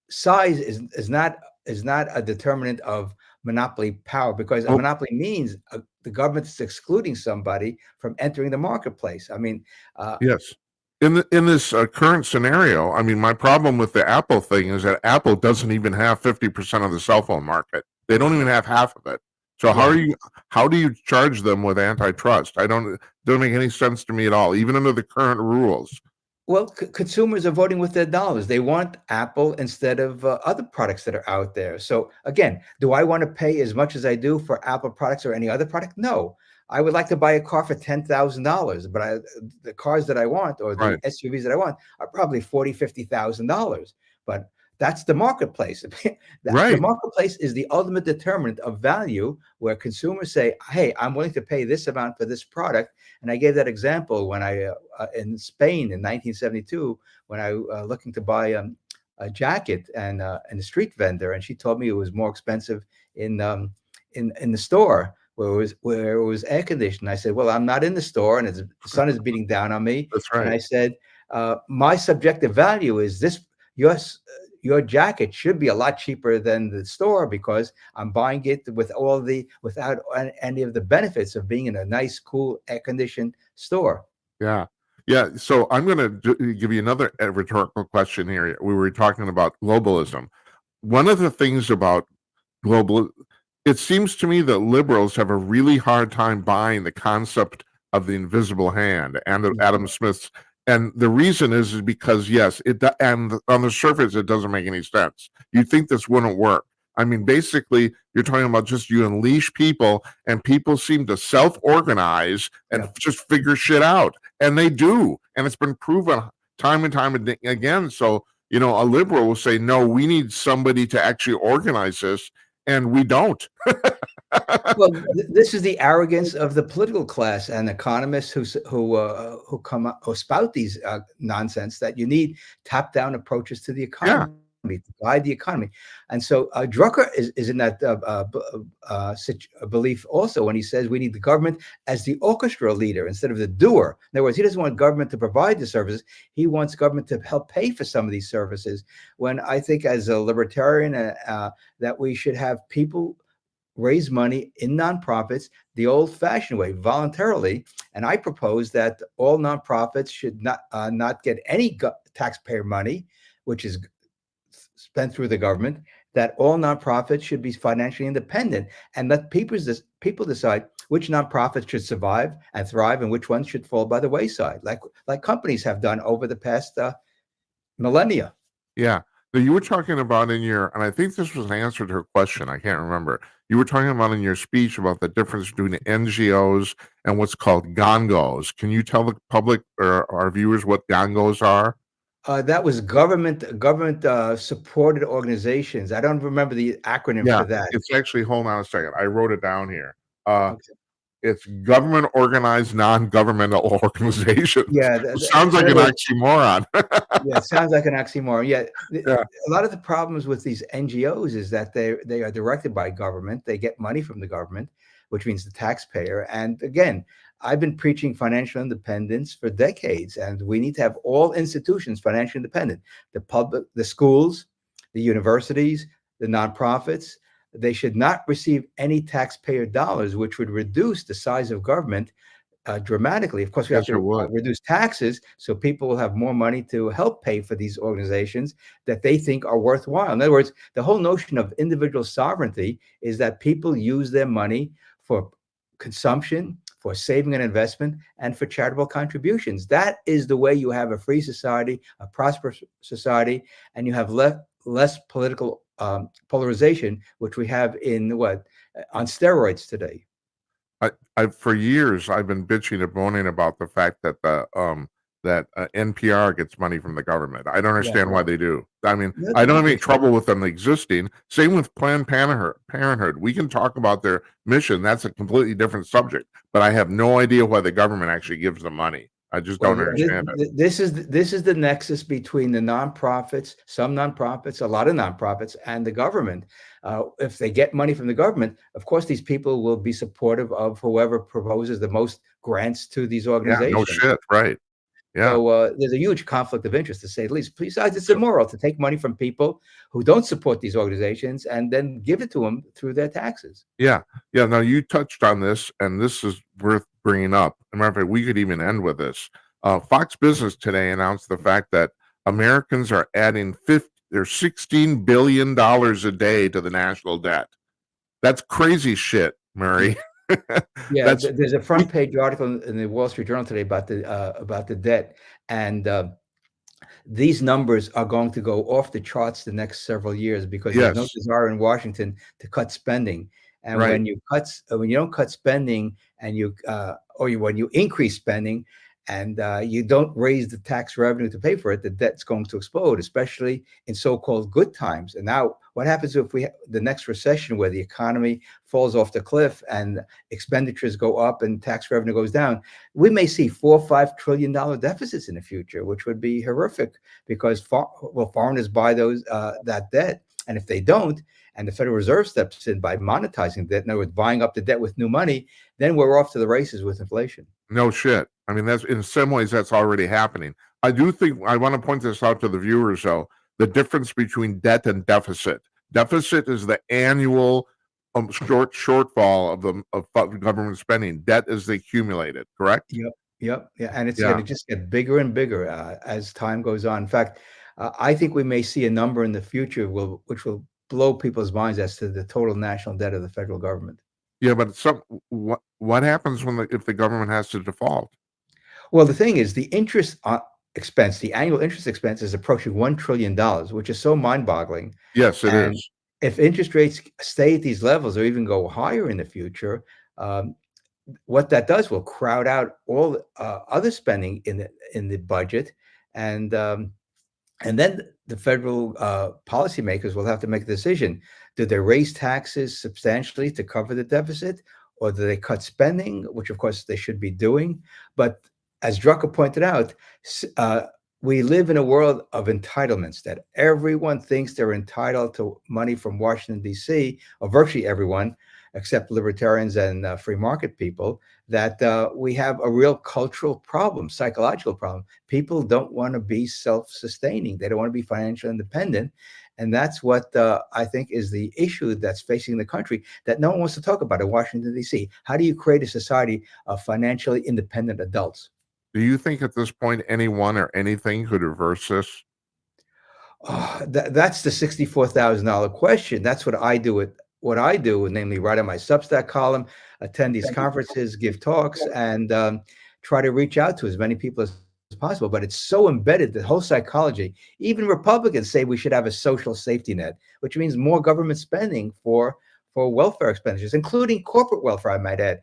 size is not a determinant of monopoly power, because a monopoly means the government is excluding somebody from entering the marketplace. I mean, yes. In this current scenario, I mean, my problem with the Apple thing is that Apple doesn't even have 50% of the cell phone market. They don't even have half of it. So how do you charge them with antitrust? Doesn't make any sense to me at all, even under the current rules. Well, consumers are voting with their dollars. They want Apple instead of other products that are out there. So again, do I want to pay as much as I do for Apple products or any other product? No. I would like to buy a car for $10,000, but the cars that I want or the SUVs that I want are probably $40,000, $50,000. But That's the marketplace. The Right. marketplace is the ultimate determinant of value, where consumers say, "Hey, I'm willing to pay this amount for this product." And I gave that example when I in Spain in 1972, when I looking to buy a jacket and a street vendor, and she told me it was more expensive in in the store where it was air conditioned. I said, "Well, I'm not in the store, and the sun is beating down on me." That's And right. I said, "My subjective value is this. Your your jacket should be a lot cheaper than the store because I'm buying it without any of the benefits of being in a nice, cool, air conditioned store." Yeah. Yeah. So I'm going to give you another rhetorical question here. We were talking about globalism. One of the things about global, it seems to me that liberals have a really hard time buying the concept of the invisible hand and of Adam Smith's. And the reason is because, yes, and on the surface, it doesn't make any sense. You'd think this wouldn't work. I mean, basically, you're talking about just you unleash people, and people seem to self-organize and just figure shit out. And they do. And it's been proven time and time again. So, a liberal will say, no, we need somebody to actually organize this, and we don't. Well, this is the arrogance of the political class and economists who come up, who spout these nonsense that you need top-down approaches to the economy to guide the economy. And so Drucker is in that belief also when he says we need the government as the orchestra leader instead of the doer. In other words, he doesn't want government to provide the services. He wants government to help pay for some of these services. When I think as a libertarian that we should have people raise money in nonprofits the old-fashioned way, voluntarily. And I propose that all nonprofits should not get any taxpayer money, which is spent through the government. That all nonprofits should be financially independent, and let people decide which nonprofits should survive and thrive, and which ones should fall by the wayside, like companies have done over the past millennia. Yeah. So you were talking about and I think this was an answer to her question. I can't remember. You were talking about in your speech about the difference between the NGOs and what's called gongos. Can you tell the public or our viewers what gongos are? That was government supported organizations. I don't remember the acronym for that. It's actually, hold on a second. I wrote it down here. Okay. It's government organized non-governmental organizations. Yeah, It sounds like an oxymoron. Yeah, it sounds like an oxymoron. Yeah, Yeah. a lot of the problems with these NGOs is that they are directed by government. They get money from the government, which means the taxpayer. And again, I've been preaching financial independence for decades, and we need to have all institutions financially independent. The public, the schools, the universities, the nonprofits. They should not receive any taxpayer dollars, which would reduce the size of government dramatically. Of course, we have to reduce taxes so people will have more money to help pay for these organizations that they think are worthwhile. In other words, the whole notion of individual sovereignty is that people use their money for consumption, for saving and investment, and for charitable contributions. That is the way you have a free society, a prosperous society, and you have less political polarization, which we have on steroids today. I for years I've been bitching and moaning about the fact that NPR gets money from the government. I don't understand why they do. I mean, I don't have any trouble with them existing. Same with Planned Parenthood. We can talk about their mission. That's a completely different subject. But I have no idea why the government actually gives them money. I just don't understand it. This is the nexus between the nonprofits, some nonprofits, a lot of nonprofits, and the government. If they get money from the government, of course, these people will be supportive of whoever proposes the most grants to these organizations. Yeah, no shit, right. Yeah. So there's a huge conflict of interest, to say the least. Besides, it's immoral to take money from people who don't support these organizations and then give it to them through their taxes. Yeah. Now you touched on this, and this is worth bringing up. As a matter of fact, we could even end with this. Fox Business today announced the fact that Americans are adding $16 billion a day to the national debt. That's crazy shit, Murray. Yeah, there's a front page article in the Wall Street Journal today about the debt, and these numbers are going to go off the charts the next several years because there's no desire in Washington to cut spending. And when you don't cut spending, and when you increase spending, and you don't raise the tax revenue to pay for it, the debt's going to explode, especially in so-called good times. And now, what happens if the next recession where the economy falls off the cliff and expenditures go up and tax revenue goes down? We may see $4 or $5 trillion deficits in the future, which would be horrific because foreigners buy that debt, and if they don't, and the Federal Reserve steps in by monetizing debt, in other words, buying up the debt with new money, then we're off to the races with inflation. No shit. I mean, that's in some ways that's already happening. I do think I want to point this out to the viewers, though. The difference between debt and deficit. Deficit is the annual shortfall of government spending. Debt is the accumulated. Correct? Yep. Yeah, and it's going to just get bigger and bigger as time goes on. In fact, I think we may see a number in the future which will blow people's minds as to the total national debt of the federal government. Yeah, but what happens if the government has to default? Well, the thing is, the interest expense, the annual interest expense is approaching $1 trillion, which is so mind-boggling. Yes, it is. If interest rates stay at these levels or even go higher in the future, what that does will crowd out all other spending in the budget, and then the federal policymakers will have to make a decision. Do they raise taxes substantially to cover the deficit, or do they cut spending, which of course they should be doing? But as Drucker pointed out, we live in a world of entitlements, that everyone thinks they're entitled to money from Washington, D.C., or virtually everyone, except libertarians and free market people, that we have a real cultural problem, psychological problem. People don't want to be self-sustaining. They don't want to be financially independent. And that's what I think is the issue that's facing the country that no one wants to talk about in Washington, D.C. How do you create a society of financially independent adults? Do you think at this point anyone or anything could reverse this? That's the $64,000 question. That's what I do namely write on my Substack column, attend these conferences, give talks, and try to reach out to as many people as possible. But it's so embedded, the whole psychology. Even Republicans say we should have a social safety net, which means more government spending for welfare expenditures, including corporate welfare, I might add.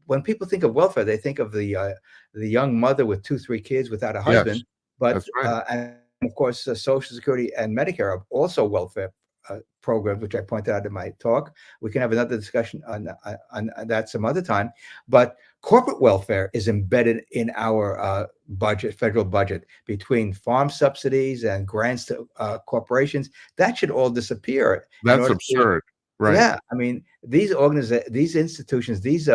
When people think of welfare, they think of the young mother with 2-3 kids without a husband. Yes, but that's right. And of course, Social Security and Medicare are also welfare programs, which I pointed out in my talk. We can have another discussion on that some other time. But corporate welfare is embedded in our federal budget, between farm subsidies and grants to corporations. That should all disappear. That's absurd. Right. Yeah, I mean, these institutions, these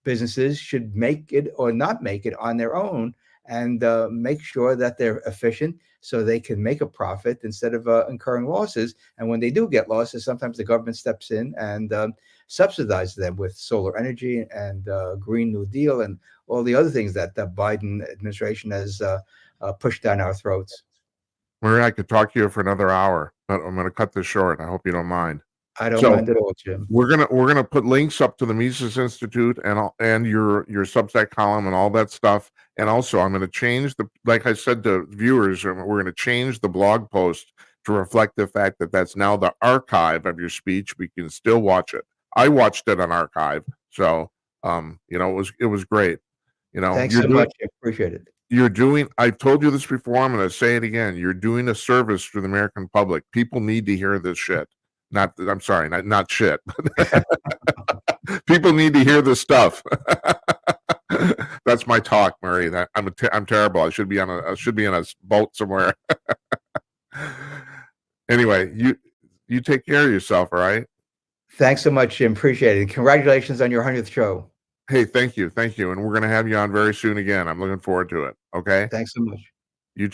businesses should make it or not make it on their own, and make sure that they're efficient so they can make a profit instead of incurring losses. And when they do get losses, sometimes the government steps in and subsidizes them with solar energy and Green New Deal and all the other things that the Biden administration has pushed down our throats. Maria, I could talk to you for another hour, but I'm going to cut this short. I hope you don't mind. I don't mind at all, Jim. We're gonna put links up to the Mises Institute and your Substack column and all that stuff. And also, I'm going to change like I said to viewers, we're going to change the blog post to reflect the fact that that's now the archive of your speech. We can still watch it. I watched it on archive, so it was great. Thanks so much. I appreciate it. I've told you this before. I'm going to say it again. You're doing a service to the American public. People need to hear this shit. Not shit. People need to hear this stuff. That's my talk, Murray. I'm terrible. I should be on a boat somewhere. Anyway, you take care of yourself, all right? Thanks so much, Jim. Appreciate it. Congratulations on your 100th show. Hey, thank you, and we're going to have you on very soon again. I'm looking forward to it. Okay. Thanks so much. You.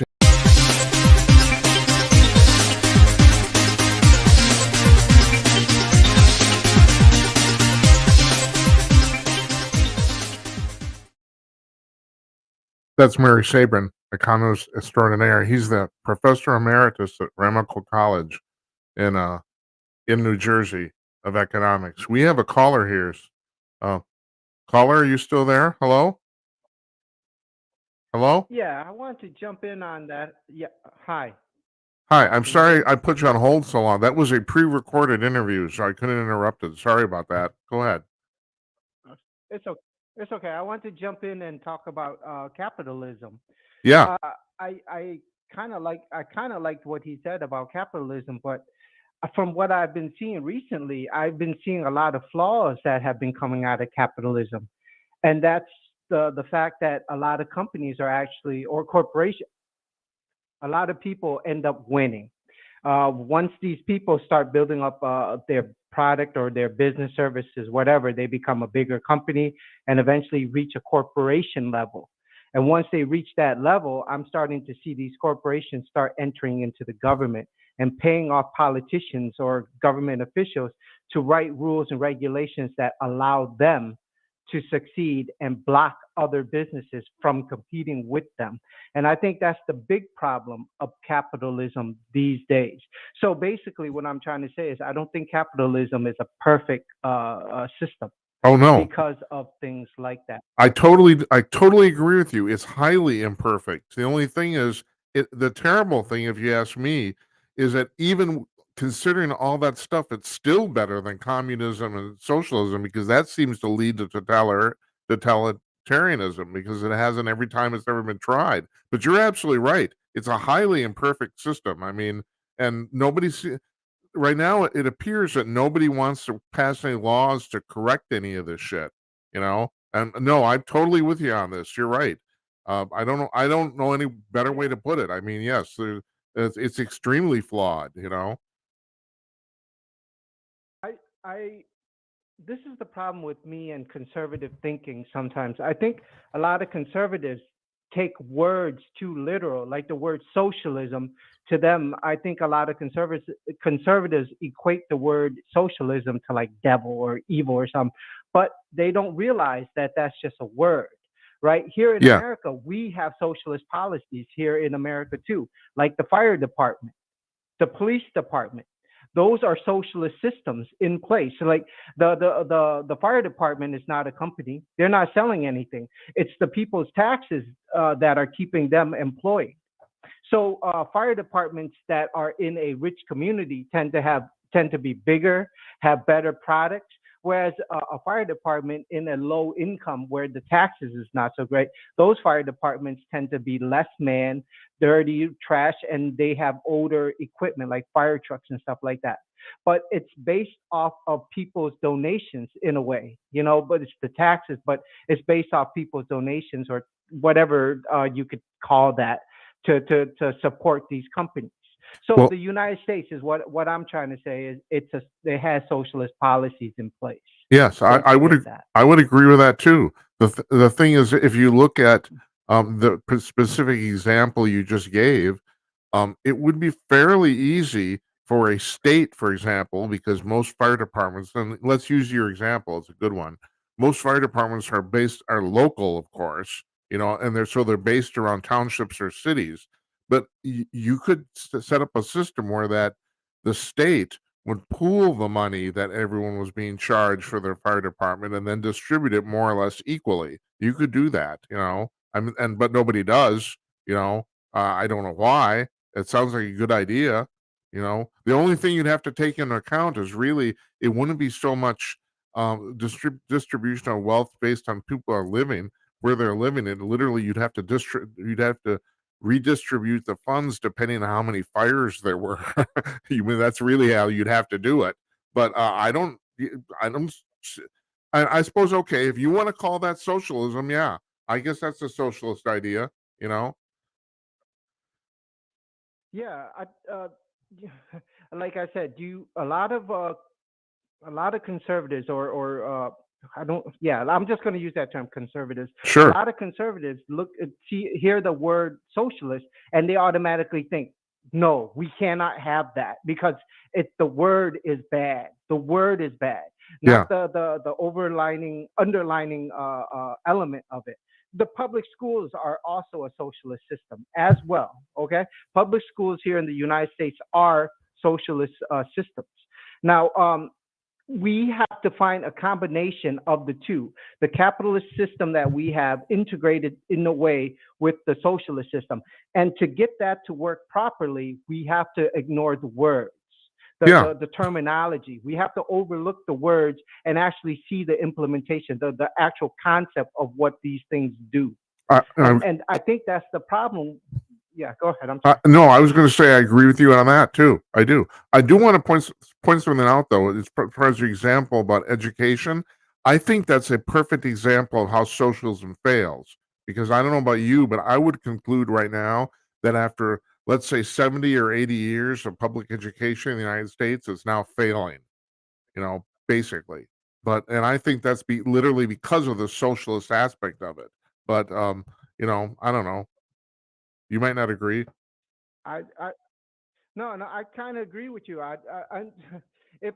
That's Mary SABRIN, economist extraordinaire. He's the professor emeritus at Ramacle College in New Jersey of economics. We have a caller here. Caller, are you still there? Hello? Hello? Yeah, I want to jump in on that. Yeah, hi. Hi, I'm sorry I put you on hold so long. That was a pre-recorded interview, so I couldn't interrupt it. Sorry about that. Go ahead. It's It's okay. I want to jump in and talk about capitalism. Yeah. Uh, I kind of liked what he said about capitalism, but from what I've been seeing recently, I've been seeing a lot of flaws that have been coming out of capitalism, and that's the fact that a lot of companies are actually or corporations, a lot of people end up winning. Once these people start building up their product or their business services, whatever, they become a bigger company and eventually reach a corporation level. And once they reach that level, I'm starting to see these corporations start entering into the government and paying off politicians or government officials to write rules and regulations that allow them to succeed and block other businesses from competing with them. And I think that's the big problem of capitalism these days. So basically, what I'm trying to say is I don't think capitalism is a perfect system Oh no. because of things like that. I totally agree with you. It's highly imperfect. The only thing is, the terrible thing, if you ask me, is that even considering all that stuff, it's still better than communism and socialism because that seems to lead to totalitarianism because it hasn't every time it's ever been tried. But you're absolutely right. It's a highly imperfect system. I mean, and nobody's right now it appears that nobody wants to pass any laws to correct any of this shit, you know? And no, I'm totally with you on this. You're right. I don't know any better way Yeah, to put it. I mean, yes, it's extremely flawed, you know? I I this is the problem with me and conservative thinking sometimes. I think a lot of conservatives take words too literal, like the word socialism. To them, I think a lot of conservatives equate the word socialism to like devil or evil or something, but they don't realize that that's just a word. Right here in Yeah. America, we have socialist policies here in America too, like the fire department, the police department. Those are socialist systems in place. So like the fire department is not a company. They're not selling anything. It's the people's taxes that are keeping them employed. So fire departments that are in a rich community tend to be bigger, have better products. Whereas a fire department in a low income where the taxes is not so great, those fire departments tend to be less manned, dirty, trash, and they have older equipment like fire trucks and stuff like that. But it's based off of people's donations in a way, but it's the taxes, but it's based off people's donations or whatever you could call that to support these companies. So Well, the United States is what I'm trying to say is it has socialist policies in place. yes, I, Don't I would forget ag- that. I would agree with that too. The thing is, if you look at the specific example you just gave, it would be fairly easy for a state, for example, because most fire departments, and let's use your example, it's a good one. Most fire departments are local, of course, and they're based around townships or cities. But you could set up a system where that the state would pool the money that everyone was being charged for their fire department and then distribute it more or less equally. You could do that. I mean, but nobody does. You know, I don't know why. It sounds like a good idea. The only thing you'd have to take into account is really it wouldn't be so much distribution of wealth based on people are living where they're living. It literally you'd have to redistribute the funds depending on how many fires there were. You mean that's really how you'd have to do it. But I don't. I suppose okay if you want to call that socialism, yeah, I guess that's a socialist idea. You know, Yeah, yeah, like I said, do a lot of conservatives or I don't yeah, I'm just going to use that term conservatives. A sure, lot of conservatives hear the word socialist and they automatically think, no, we cannot have that because the word is bad. The word is bad, yeah, not the overlining underlining element of it. The public schools are also a socialist system as well. Okay, public schools here in the United States are socialist systems. Now, we have to find a combination of the two, the capitalist system that we have integrated in a way with the socialist system. And to get that to work properly, we have to ignore the words. Yeah. the terminology. We have to overlook the words and actually see the implementation, the actual concept of what these things do. I, And I think that's the problem. Yeah, go ahead. I'm sorry. no, I was going to say I agree with you on that too. I do. I do want to point something out though. As far as your example about education, I think that's a perfect example of how socialism fails. Because I don't know about you, but I would conclude right now that after, let's say, 70 or 80 years of public education in the United States, it's now failing. Basically. And I think that's literally because of the socialist aspect of it. But I don't know. You might not agree. I no, no, I kind of agree with you. I if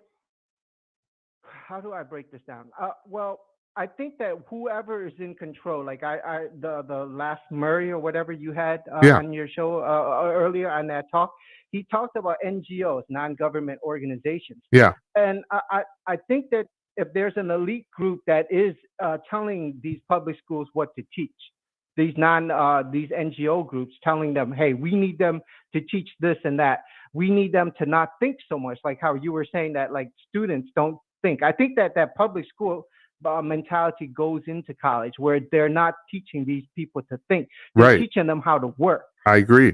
how do I break this down? Well, I think that whoever is in control, like the last Murray or whatever you had Yeah. on your show earlier on that talk, he talked about NGOs, non-government organizations, Yeah. and I think that if there's an elite group that is telling these public schools what to teach, these NGO groups telling them, hey, we need them to teach this and that. We need them to not think so much, like how you were saying that like students don't think. I think that public school mentality goes into college where they're not teaching these people to think. They're Right. teaching them how to work, I agree.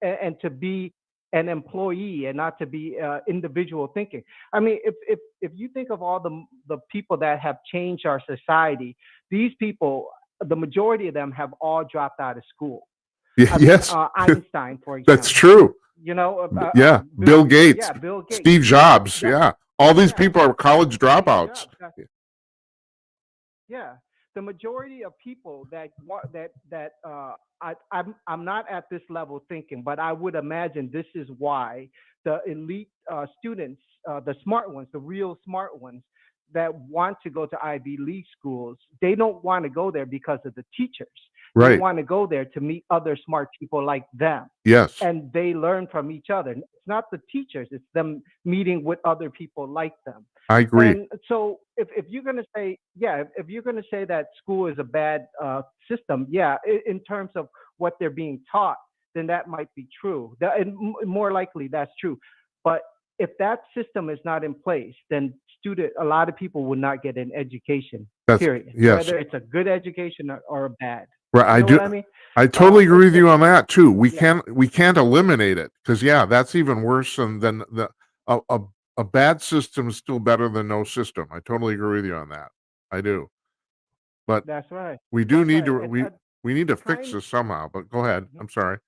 and to be an employee and not to be individual thinking. I mean, if you think of all the people that have changed our society, these people, the majority of them have all dropped out of school. I mean, Yes. Einstein, for example. That's true. Yeah. Bill Gates. Yeah, Bill Gates. Steve Jobs. Yeah. All these Yeah. people are college dropouts. Yeah, the majority of people I'm not at this level thinking, but I would imagine this is why the elite students, the smart ones, the real smart ones that want to go to Ivy League schools, they don't want to go there because of the teachers. They Right. want to go there to meet other smart people like them. Yes. And they learn from each other. It's not the teachers, it's them meeting with other people like them. I agree. And so if you're going to say, yeah, if you're going to say that school is a bad system, yeah, in terms of what they're being taught, then that might be true. And more likely that's true. But if that system is not in place, then a lot of people will not get an education, period. Yes. Whether it's a good education or a bad. Right. You know what I mean? I totally agree with it's- you on that too. We Yeah. can't eliminate it because that's even worse than a bad system is still better than no system. I totally agree with you on that. I do. But That's right. we do That's need right. to we need to fix kind- this somehow. But go ahead. Mhm. I'm sorry.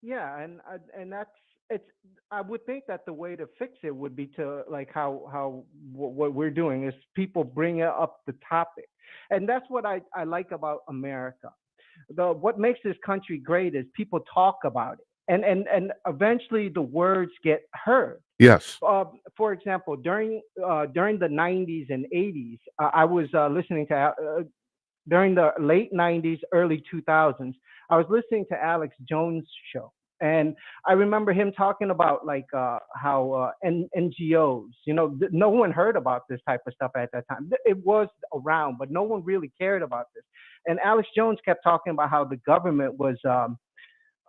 Yeah, and that's it's. I would think that the way to fix it would be to like what we're doing is people bring up the topic, and that's what I like about America. What makes this country great is people talk about it, and eventually the words get heard. Yes. For example, during the 90s and 80s, I was listening to during the late 90s, early 2000s, I was listening to Alex Jones' show. And I remember him talking about like how NGOs, no one heard about this type of stuff at that time. It was around, but no one really cared about this. And Alex Jones kept talking about how the government was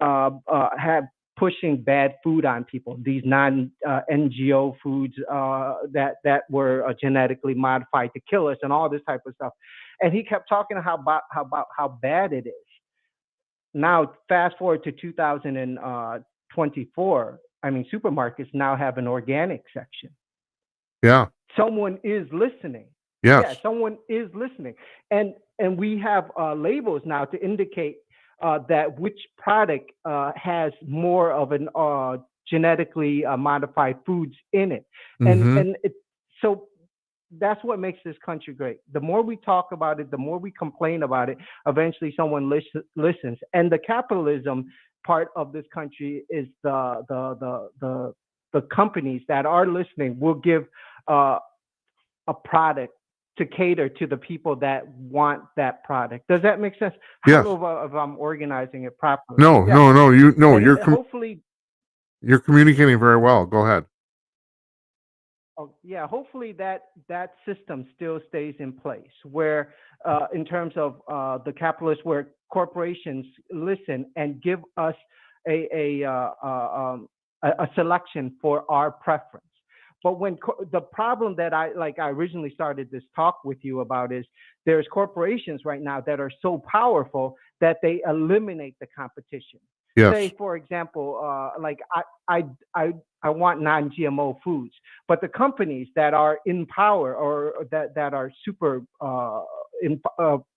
had pushing bad food on people, these non-NGO foods that were genetically modified to kill us and all this type of stuff. And he kept talking about how bad it is. Now, fast forward to 2024, I mean, supermarkets now have an organic section. Yeah. Someone is listening. Yes. Yeah, someone is listening. And we have labels now to indicate that which product has more of an genetically modified foods in it. And so that's what makes this country great. The more we talk about it, the more we complain about it, eventually someone listens. And the capitalism part of this country is the companies that are listening will give a product to cater to the people that want that product. Does that make sense? Yes. I don't know if I'm organizing it properly. No. Hopefully you're communicating very well. Go ahead. Yeah, hopefully that system still stays in place where in terms of the capitalists, where corporations listen and give us a a selection for our preference. But when the problem that I originally started this talk with you about is there's corporations right now that are so powerful that they eliminate the competition. Yes. Say, for example, like I, I, I want non-GMO foods, but the companies that are in power or that are super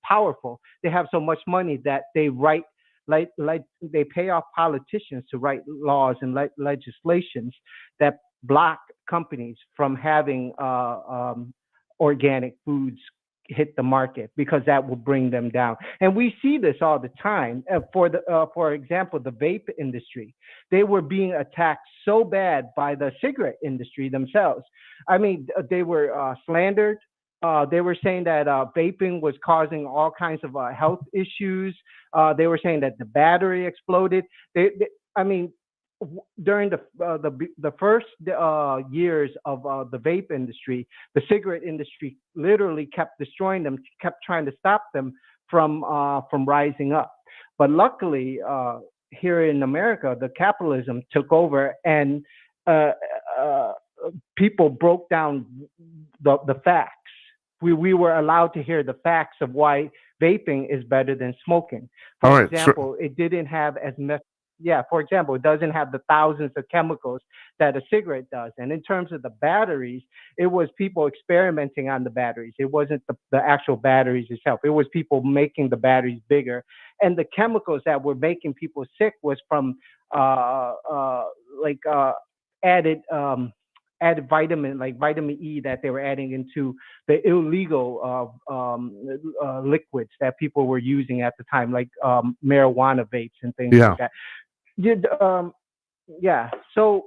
powerful, they have so much money that they write like they pay off politicians to write laws and legislations that block companies from having organic foods hit the market because that will bring them down. And we see this all the time. For example, the vape industry, they were being attacked so bad by the cigarette industry themselves. I mean, they were slandered. They were saying that vaping was causing all kinds of health issues. They were saying that the battery exploded. I mean, during the first years of the vape industry, the cigarette industry literally kept destroying them, kept trying to stop them from rising up. But luckily, here in America, the capitalism took over, and people broke down the facts. We were allowed to hear the facts of why vaping is better than smoking. All For right. So, example, it didn't have as much. Yeah, for example, it doesn't have the thousands of chemicals that a cigarette does. And in terms of the batteries, it was people experimenting on the batteries. It wasn't the actual batteries itself. It was people making the batteries bigger. And the chemicals that were making people sick was from added added vitamin, like vitamin E, that they were adding into the illegal liquids that people were using at the time, like marijuana vapes and things yeah. like that. Yeah, yeah. So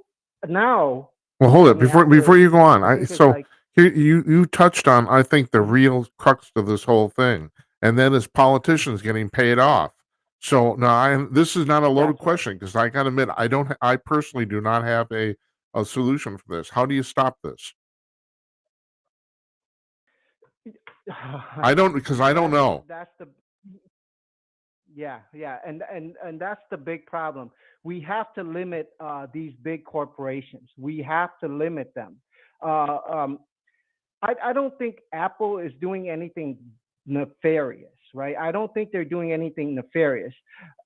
now, Well, hold I it mean, before after you go on. I think it's So like, here you touched on, I think, the mm, real crux of this whole thing, and that is politicians getting paid off. So now, this is not a loaded that's right. question because I got to admit, I personally do not have a solution for this. How do you stop this? I don't, because I don't know. That's the Yeah, yeah, and that's the big problem. We have to limit these big corporations. We have to limit them. Uh, um, I don't think Apple is doing anything nefarious, right? I don't think they're doing anything nefarious.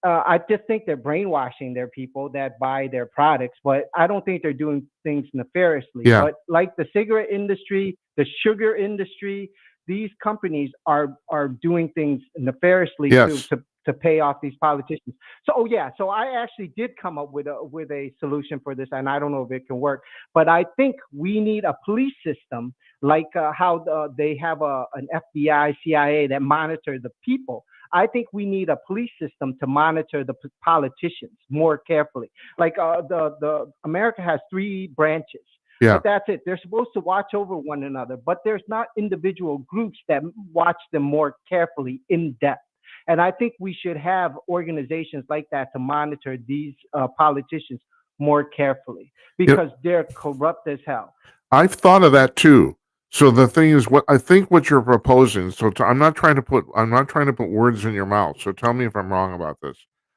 I just think they're brainwashing their people that buy their products, but I don't think they're doing things nefariously. Yeah. But like the cigarette industry, the sugar industry, these companies are doing things nefariously Yes. to pay off these politicians. So, oh yeah, so I actually did come up with a solution for this, and I don't know if it can work, but I think we need a police system like how they have an FBI, CIA that monitor the people. I think we need a police system to monitor the politicians more carefully. Like the America has three branches. Yeah. But that's it. They're supposed to watch over one another, but there's not individual groups that watch them more carefully in depth. And I think we should have organizations like that to monitor these politicians more carefully because they're corrupt as hell. I've thought of that too. So the thing is, what you're proposing. So I'm not trying to put words in your mouth. So tell me if I'm wrong about this.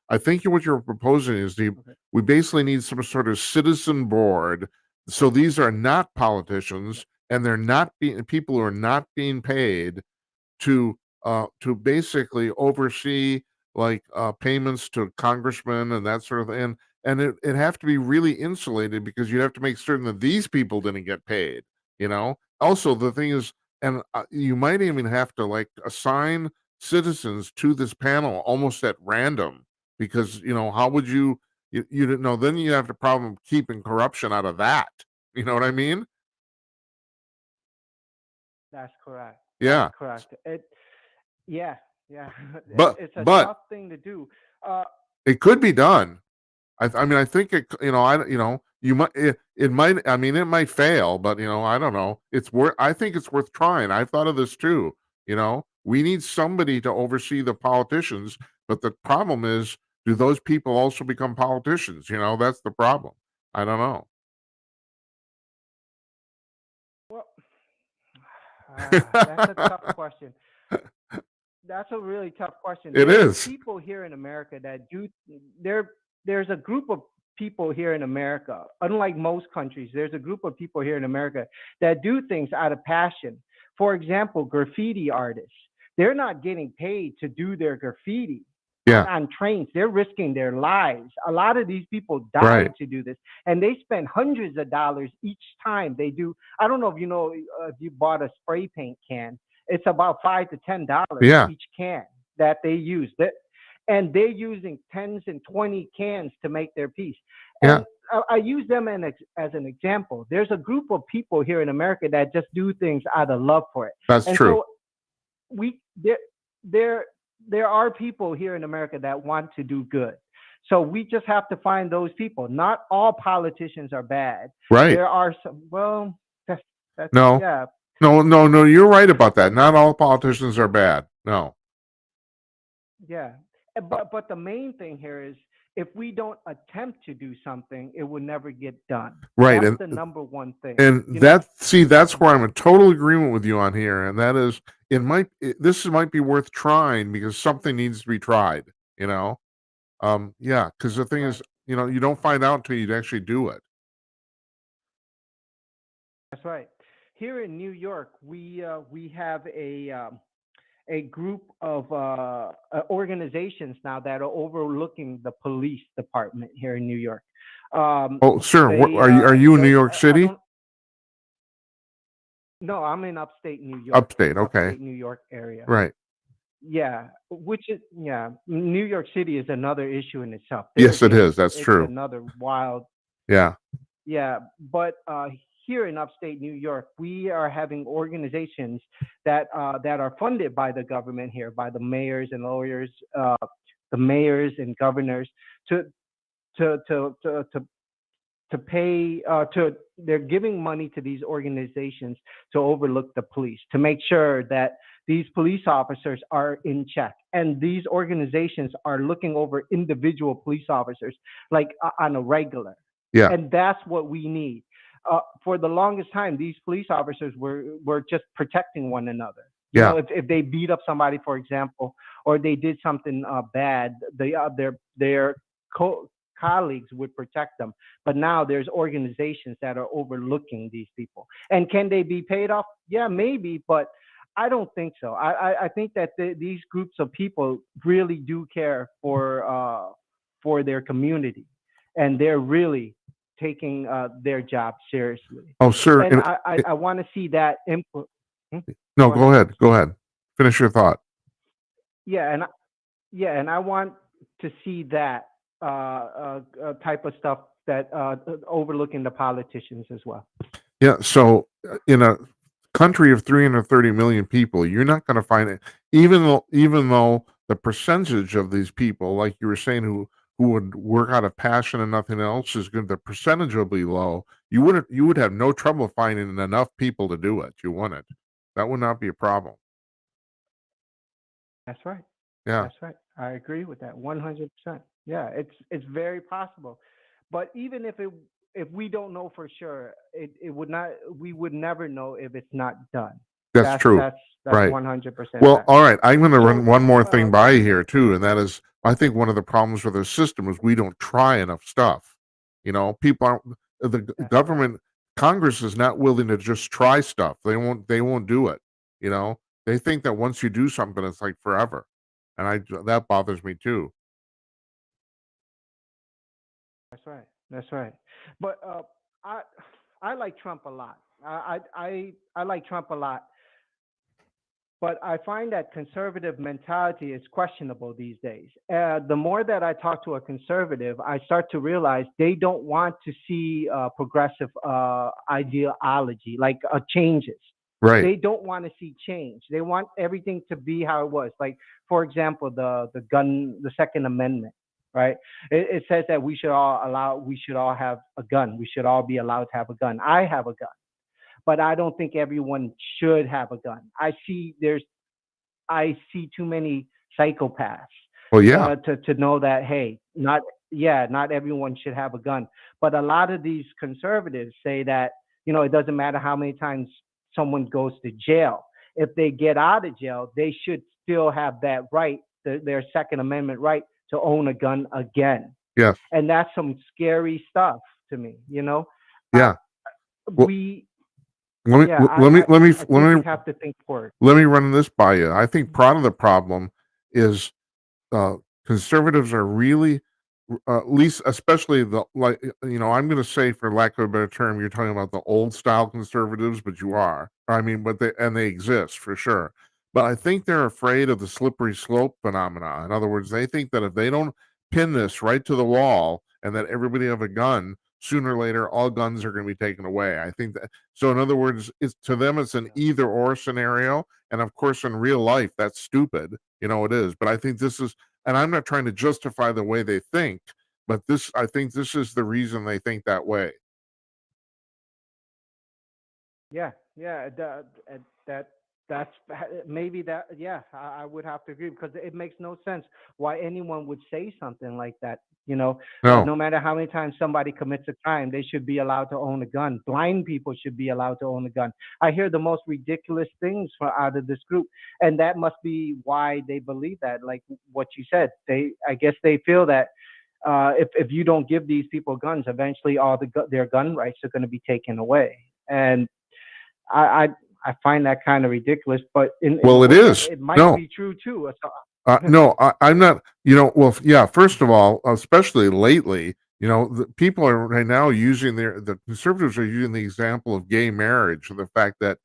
I think what you're proposing is we basically need some sort of citizen board. So these are not politicians, and they're not people who are not being paid to basically oversee like payments to congressmen and that sort of thing. And it have to be really insulated because you have to make certain that these people didn't get paid, you know. Also, the thing is, and you might even have to like assign citizens to this panel almost at random because how would you didn't know, then you have the problem keeping corruption out of that. You know what I mean? That's correct. Yeah. That's correct. Yeah, yeah. But It's a but tough thing to do. Uh, it could be done. I mean, I think it, you might, it might, I mean, it might fail, but I don't know. I think it's worth trying. I've thought of this too. We need somebody to oversee the politicians, but the problem is, do those people also become politicians? That's the problem. I don't know. well, that's a tough question. That's a really tough question. It There's is. people here in America that do there. There's a group of people here in America. Unlike most countries, there's a group of people here in America that do things out of passion. For example, graffiti artists. They're not getting paid to do their graffiti Yeah. on trains. They're risking their lives. A lot of these people died Right. to do this, and they spend hundreds of dollars each time they do. I don't know if you know if you bought a spray paint can. It's about $5 to $10 Yeah. each can that they use. And they're using tens and 20 cans to make their piece. Yeah. And I use them as an example. There's a group of people here in America that just do things out of love for it. That's And true. so there are people here in America that want to do good. So we just have to find those people. Not all politicians are bad. Right. There are some. Well, that's No. yeah. No, you're right about that. Not all politicians are bad. No. Yeah. But the main thing here is if we don't attempt to do something, it will never get done. Right. That's And the number one thing. and You know, that's where I'm in total agreement with you on here, and that is this might be worth trying because something needs to be tried, you know? Yeah, because the thing right. is, you don't find out until you actually do it. That's right. Here in New York, we have a group of organizations now that are overlooking the police department here in New York. Oh, sir, They are you in New they York I City? don't no, I'm in upstate New York, Upstate, okay. upstate New York area. Right. Yeah, which is yeah, New York City is another issue in itself. Yes, it is. There's That's it's true. another wild. Yeah. Yeah, but here in upstate New York, we are having organizations that are funded by the government here, by the mayors and lawyers, the mayors and governors to to to to to, to pay to they're giving money to these organizations to overlook the police, to make sure that these police officers are in check, and these organizations are looking over individual police officers like on a regular. Yeah. And that's what we need. For the longest time, these police officers were just protecting one another. You Yeah. know, if they beat up somebody, for example, or they did something bad, their colleagues would protect them. But now there's organizations that are overlooking these people. And can they be paid off? Yeah, maybe, but I don't think so. I think that these groups of people really do care for their community, and they're really taking their job seriously. Oh, sir. And I want to see that input. No, Go ahead. Go ahead. Finish your thought. Yeah, and I want to see that type of stuff that overlooking the politicians as well. Yeah. So in a country of 330 million people, you're not going to find it, even though the percentage of these people, like you were saying, who would work out of passion and nothing else is good. The percentage will be low. You would have no trouble finding enough people to do it. You wouldn't. That would not be a problem. That's right. Yeah. That's right. I agree with that 100%. Yeah, it's very possible. But even if we don't know for sure, it would not we would never know if it's not done. That's true. That's Right. 100% Well, fact. all right. I'm going to So run one more thing by you here too, and that is, I think one of the problems with the system is we don't try enough stuff. People aren't. The that's government, Congress is not willing to just try stuff. They won't do it. They think that once you do something, it's like forever, and that bothers me too. That's right. That's right. But I I like Trump a lot. I like Trump a lot. But I find that conservative mentality is questionable these days. The more that I talk to a conservative, I start to realize they don't want to see progressive ideology, like changes. Right. They don't want to see change. They want everything to be how it was. Like, for example, the Second Amendment, right? It says that we should all have a gun. We should all be allowed to have a gun. I have a gun, but I don't think everyone should have a gun. I see too many psychopaths Well, yeah. to know that, hey, not everyone should have a gun. But a lot of these conservatives say that, it doesn't matter how many times someone goes to jail. If they get out of jail, they should still have that right, their Second Amendment right to own a gun again. Yes. And that's some scary stuff to me, you know. Uh, Yeah. Well, we, let me yeah, I think we have to think forward. let me run this by you. I think part of the problem is uh, conservatives are really, at least, especially I'm going to say, for lack of a better term, you're talking about the old style conservatives, but you are. I mean, but they exist for sure. But I think they're afraid of the slippery slope phenomena. In other words, they think that if they don't pin this right to the wall and that everybody have a gun, sooner or later all guns are going to be taken away. I think that so. In other words, it's to them it's an either or scenario, and of course in real life that's stupid. It is. But I think this is, and I'm not trying to justify the way they think, but I think this is the reason they think that way. Yeah, yeah, that that's maybe that. Yeah, I would have to agree because it makes no sense why anyone would say something like that. No, No matter how many times somebody commits a crime, they should be allowed to own a gun. Blind people should be allowed to own a gun. I hear the most ridiculous things from out of this group, and that must be why they believe that. Like what you said, I guess they feel that if you don't give these people guns, eventually their gun rights are going to be taken away. And I I find that kind of ridiculous, but in a well, it way, is. it might No, be true too. no, I'm not. Well, yeah. First of all, especially lately, the people are right now using the conservatives are using the example of gay marriage, the fact that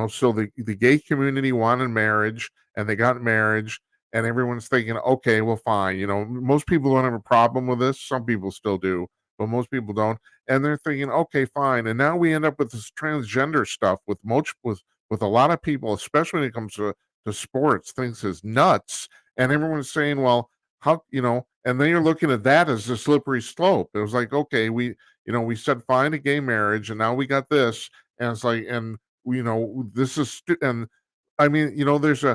so the gay community wanted marriage and they got marriage, and everyone's thinking, okay, well, fine. Most people don't have a problem with this. Some people still do, but most people don't, and they're thinking, okay, fine. And now we end up with this transgender stuff with a lot of people, especially when it comes to sports, thinks is nuts, and everyone's saying, well, how, and then you're looking at that as a slippery slope. It was like, okay, we said fine to gay marriage, and now we got this, and it's like, and this is, and I mean, there's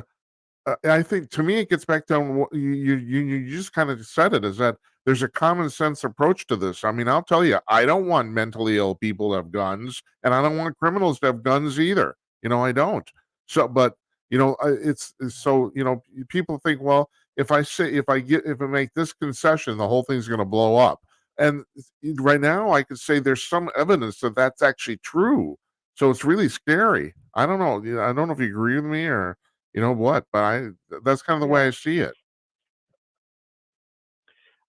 I think, to me, it gets back to what you just kind of said it, is that there's a common sense approach to this. I mean, I'll tell you, I don't want mentally ill people to have guns, and I don't want criminals to have guns either. I don't. So, but it's so people think, well, if I make this concession, the whole thing's going to blow up. And right now, I could say there's some evidence that that's actually true. So it's really scary. I don't know. I don't know if you agree with me or what, but that's kind of the way Yeah, I see it.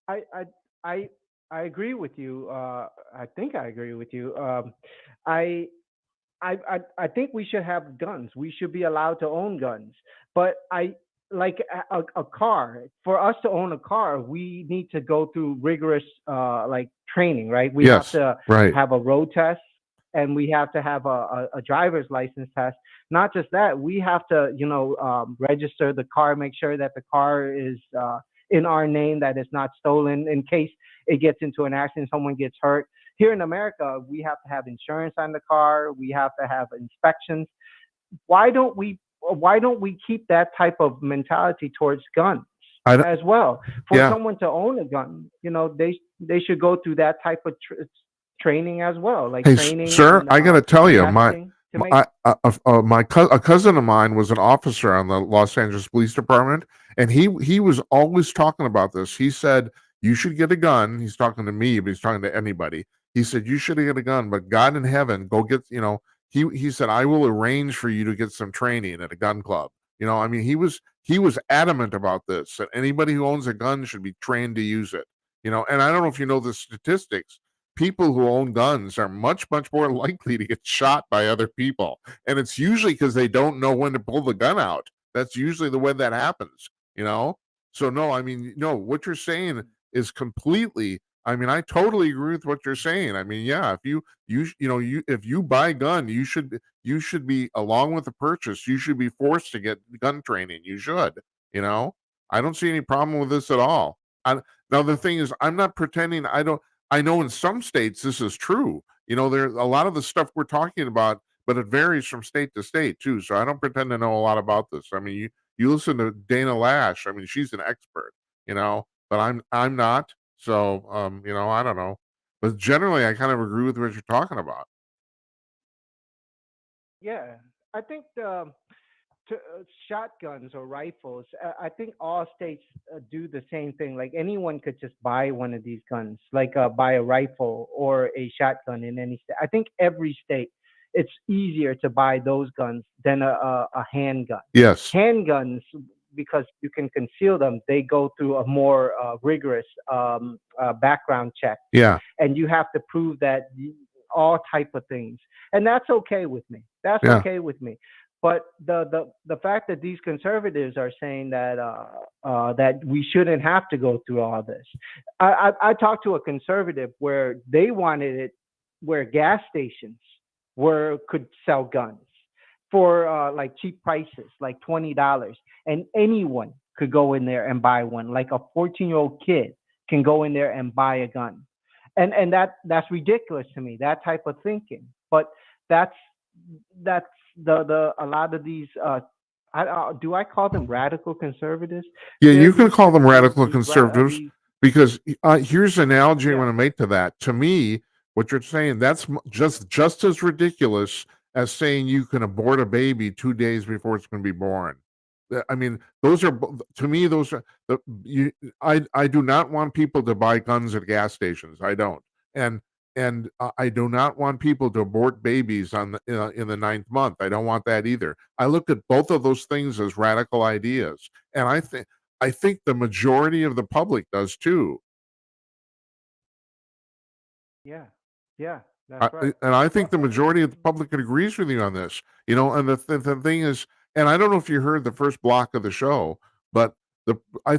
I I I I agree with you. I think I agree with you. I I think we should have guns. We should be allowed to own guns. But I like a car. For us to own a car, we need to go through rigorous like training, right? We have Yes, to right. have a road test and we have to have a driver's license test. Not just that, we have to, register the car, make sure that the car is in our name, that it's not stolen in case it gets into an accident, someone gets hurt. Here in America, we have to have insurance on the car. We have to have inspections. Why don't we? Why don't we keep that type of mentality towards guns I don't, as well? For yeah. someone to own a gun, they should go through that type of training as well, like Hey, training sir, and I got to tell you, testing to make. a cousin of mine was an officer on the Los Angeles Police Department, and he was always talking about this. He said you should get a gun. He's talking to me, but he's talking to anybody. He said you should get a gun, but God in heaven, go get. He said I will arrange for you to get some training at a gun club. I mean, he was adamant about this, that anybody who owns a gun should be trained to use it. And I don't know if you know the statistics. People who own guns are much, much more likely to get shot by other people. And it's usually because they don't know when to pull the gun out. That's usually the way that happens, you know? So, no, I mean, no, what you're saying is completely, I mean, I totally agree with what you're saying. I mean, yeah, if if you buy a gun, you should be, along with the purchase, you should be forced to get gun training. You should, you know? I don't see any problem with this at all. Now, the thing is, I'm not pretending I know in some states this is true. There's a lot of the stuff we're talking about, but it varies from state to state too. So I don't pretend to know a lot about this. I mean, you listen to Dana Lash. I mean, she's an expert, but I'm not. So I don't know. But generally, I kind of agree with what you're talking about. Yeah, I think shotguns or rifles, I think all states do the same thing. Like anyone could just buy one of these guns, like buy a rifle or a shotgun in any state. I think every state, it's easier to buy those guns than a handgun. Yes. Handguns, because you can conceal them, they go through a more rigorous background check, Yeah. and you have to prove that all type of things, and that's okay with me. That's Yeah. okay with me. But the fact that these conservatives are saying that that we shouldn't have to go through all this. I talked to a conservative where they wanted it where gas stations could sell guns for like cheap prices, like $20, and anyone could go in there and buy one. Like a 14-year-old kid can go in there and buy a gun, and that's ridiculous to me. That type of thinking, but that's the a lot of these do I call them radical conservatives? Yeah, They're you can call them radical these conservatives because here's an analogy I yeah want to make to that. To me, what you're saying, that's just as ridiculous as saying you can abort a baby 2 days before it's going to be born. I mean, those are to me, those are I do not want people to buy guns at gas stations. I don't. And I do not want people to abort babies on in the ninth month. I don't want that either. I look at both of those things as radical ideas, and I think the majority of the public does too. yeah yeah that's right. And I think Well, the majority of the public agrees with you on this. You know, and the thing is, and I don't know if you heard the first block of the show, but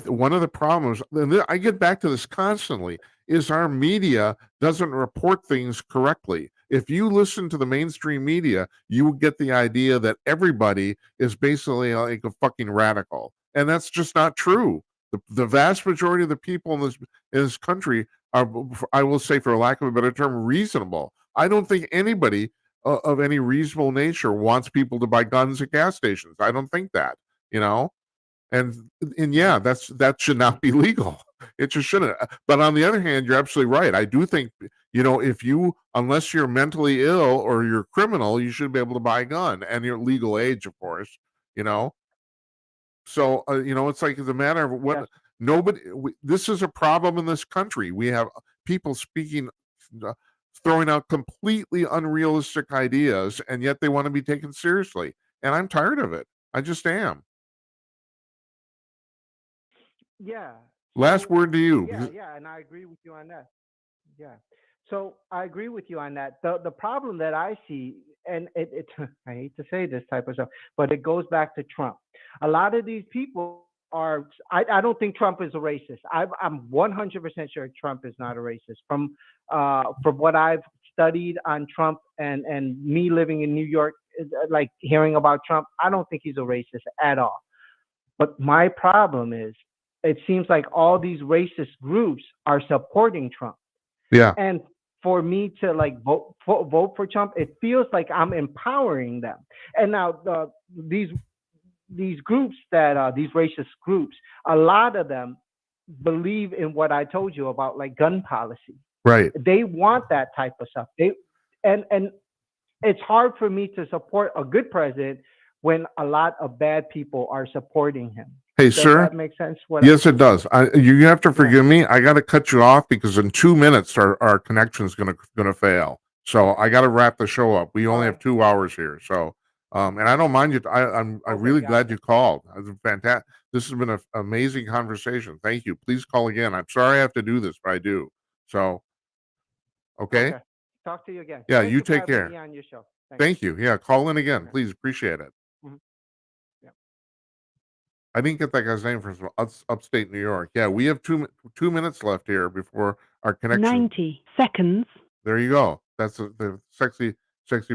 one of the problems, and I get back to this constantly, is our media doesn't report things correctly. If you listen to the mainstream media, you will get the idea that everybody is basically like a fucking radical, and that's just not true. The vast majority of the people in this country are, I will say, for lack of a better term, reasonable. I don't think anybody of any reasonable nature wants people to buy guns at gas stations. I don't think that, you know, and yeah, that should not be legal. It just shouldn't. But on the other hand, you're absolutely right. I do think, you know, unless you're mentally ill or you're a criminal, you should be able to buy a gun, and your legal age, of course, you know. So, you know, it's like it's a matter of what this is a problem in this country. We have people speaking, uh, throwing out completely unrealistic ideas, and yet they want to be taken seriously. And I'm tired of it. I just am. Yeah. Last So word to you. yeah, and I agree with you on that. Yeah. So I agree with you on that. The problem that I see, and it I hate to say this type of stuff, but it goes back to Trump. A lot of these people are. I don't think Trump is a racist. I'm 100% sure Trump is not a racist. From what I've studied on Trump and me living in New York, like hearing about Trump, I don't think he's a racist at all. But my problem is, it seems like all these racist groups are supporting Trump. Yeah. And for me to like vote for Trump, it feels like I'm empowering them. And now these groups that these racist groups, a lot of them believe in what I told you about like gun policy. Right. They want that type of stuff. And it's hard for me to support a good president when a lot of bad people are supporting him. Hey, Does sir. that make sense? Yes, it does. You have to forgive me. I got to cut you off because in 2 minutes our connection is gonna fail. So I got to wrap the show up. We only have 2 hours here. So, and I don't mind you. I'm really glad you called. It's fantastic. This has been an amazing conversation. Thank you. Please call again. I'm sorry I have to do this, but I do. So, okay. Talk to you again. Yeah, Thank you for take having care. me on your show. Thank you. Yeah, call in again, please. Appreciate it. Mhm. Yeah. I didn't get that guy's name from upstate New York. Yeah, we have 2 minutes left here before our connection. 90 seconds. There you go. That's the sexy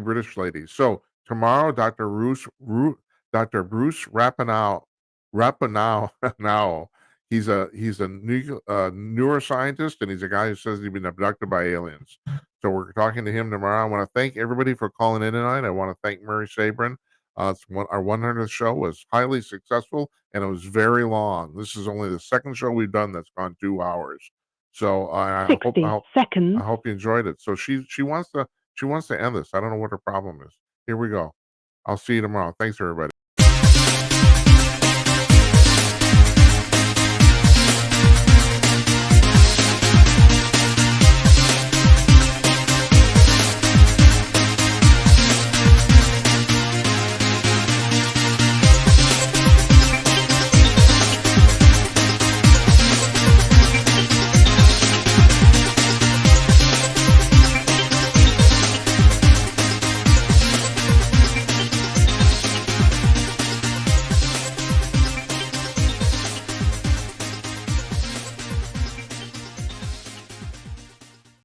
British lady. So tomorrow, Dr. Bruce Rapinoe, now he's a neuroscientist, and he's a guy who says he's been abducted by aliens. So we're talking to him tomorrow. I want to thank everybody for calling in tonight. I want to thank Murray Sabrin. Our 100th show was highly successful, and it was very long. This is only the second show we've done that's gone 2 hours. So I 60 seconds. hope you enjoyed it. So she wants to end this. I don't know what her problem is. Here we go. I'll see you tomorrow. Thanks, everybody.